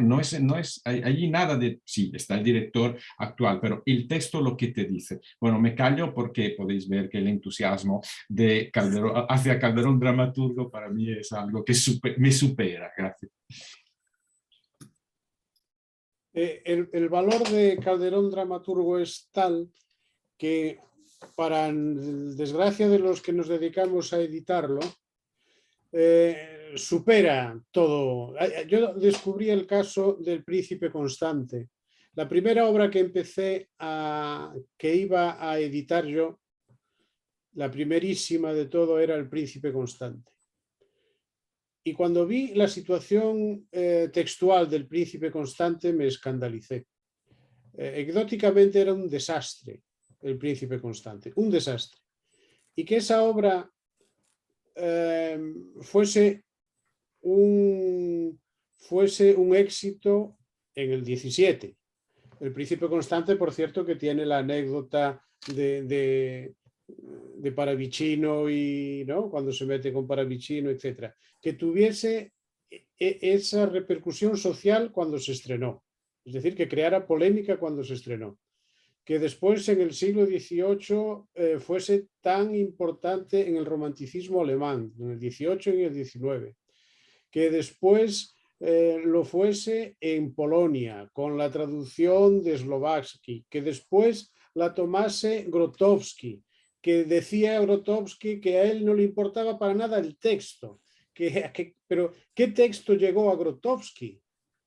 no es allí nada de, sí, está el director actual, pero el texto lo que te dice. Bueno, me callo porque podéis ver que el entusiasmo de Calderón, hacia Calderón dramaturgo para mí es algo que me supera. Gracias. El valor de Calderón dramaturgo es tal que, para desgracia de los que nos dedicamos a editarlo, supera todo. Yo descubrí el caso del Príncipe Constante, La primera obra que que iba a editar yo, la primerísima de todo, era El Príncipe Constante. Y cuando vi la situación textual del Príncipe Constante me escandalicé. Anecdóticamente era un desastre El Príncipe Constante, un desastre. Y que esa obra fuese un éxito en el 17. El Príncipe Constante, por cierto, que tiene la anécdota de Paravicino, y ¿no? Cuando se mete con Paravicino, etc. Que tuviese esa repercusión social cuando se estrenó. Es decir, que creara polémica cuando se estrenó. Que después en el siglo XVIII fuese tan importante en el romanticismo alemán, en el XVIII y el XIX. Que después lo fuese en Polonia, con la traducción de Slovatsky, que después la tomase Grotowski, que decía Grotowski que a él no le importaba para nada el texto. Pero ¿qué texto llegó a Grotowski?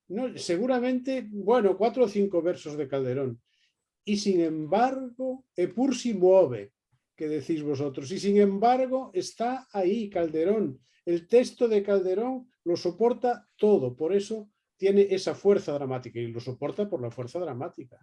No, seguramente, bueno, 4 o 5 versos de Calderón. Y sin embargo, pur si muove, que decís vosotros, y sin embargo está ahí Calderón. El texto de Calderón lo soporta todo, por eso tiene esa fuerza dramática, y lo soporta por la fuerza dramática,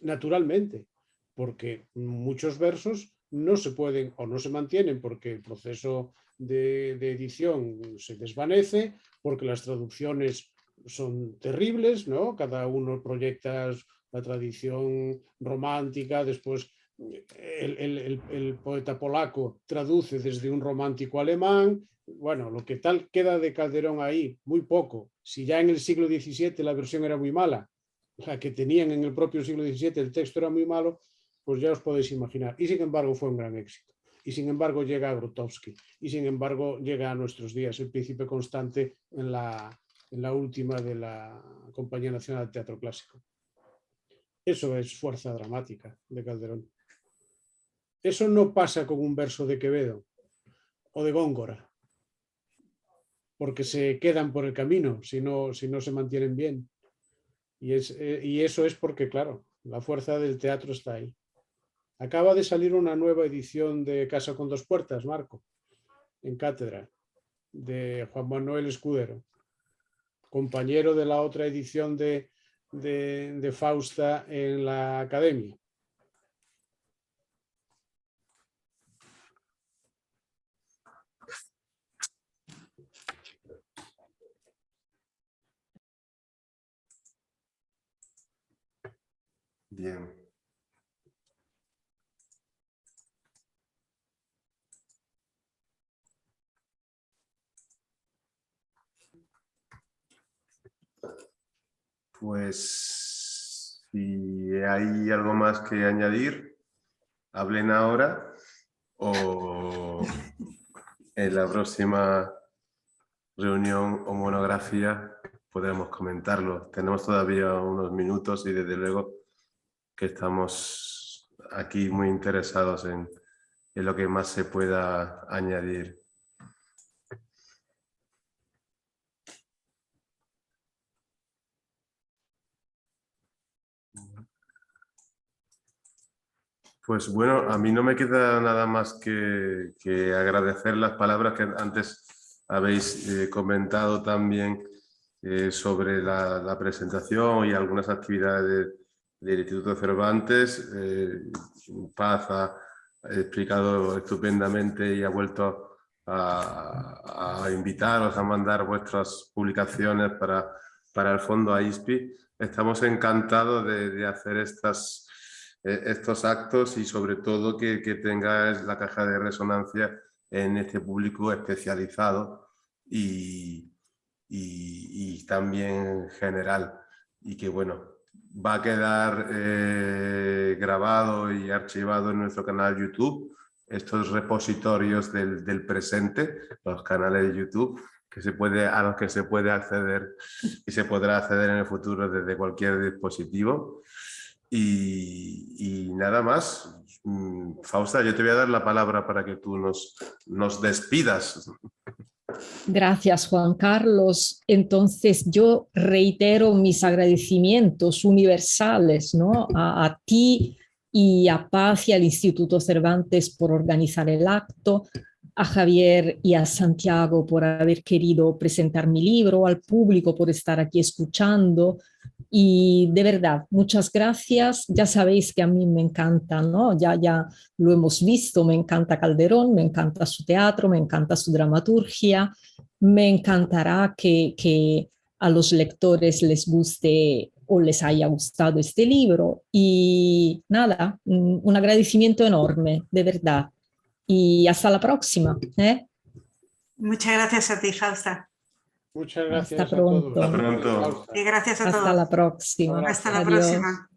naturalmente, porque muchos versos no se pueden o no se mantienen porque el proceso de edición se desvanece, porque las traducciones son terribles, ¿no? Cada uno proyecta la tradición romántica, después el poeta polaco traduce desde un romántico alemán. Bueno, lo que tal queda de Calderón ahí, muy poco. Si ya en el siglo XVII la versión era muy mala, la que tenían en el propio siglo XVII el texto era muy malo, pues ya os podéis imaginar. Y sin embargo fue un gran éxito. Y sin embargo llega a Grotowski. Y sin embargo llega a nuestros días El Príncipe Constante en la última de la Compañía Nacional de Teatro Clásico. Eso es fuerza dramática de Calderón. Eso no pasa con un verso de Quevedo o de Góngora, porque se quedan por el camino si no se mantienen bien. Y eso es porque, claro, la fuerza del teatro está ahí. Acaba de salir una nueva edición de Casa con dos puertas, Marco, en Cátedra, de Juan Manuel Escudero, compañero de la otra edición de Fausta en la Academia. Bien. Pues si hay algo más que añadir, hablen ahora o en la próxima reunión o monografía podremos comentarlo. Tenemos todavía unos minutos y desde luego que estamos aquí muy interesados en lo que más se pueda añadir. Pues bueno, a mí no me queda nada más que agradecer las palabras que antes habéis comentado también sobre la presentación y algunas actividades del Instituto Cervantes. Paz ha explicado estupendamente y ha vuelto a invitaros a mandar vuestras publicaciones para el Fondo AISPI. Estamos encantados de hacer estos actos y sobre todo que tengáis la caja de resonancia en este público especializado y también general, y que bueno, va a quedar grabado y archivado en nuestro canal YouTube, estos repositorios del presente, los canales de YouTube a los que se puede acceder y se podrá acceder en el futuro desde cualquier dispositivo. Y nada más. Fausta, yo te voy a dar la palabra para que tú nos despidas. Gracias, Juan Carlos. Entonces, yo reitero mis agradecimientos universales, ¿no? A ti y a Paz y al Instituto Cervantes por organizar el acto, a Javier y a Santiago por haber querido presentar mi libro, al público por estar aquí escuchando. Y de verdad, muchas gracias. Ya sabéis que a mí me encanta, ¿no? Ya lo hemos visto, me encanta Calderón, me encanta su teatro, me encanta su dramaturgia. Me encantará que a los lectores les guste o les haya gustado este libro. Y nada, un agradecimiento enorme, de verdad. Y hasta la próxima. Muchas gracias a ti, Fausta. Muchas gracias Hasta a todos. pronto. Hasta pronto. Y gracias a todos. Hasta la próxima. Hasta la Adiós. próxima.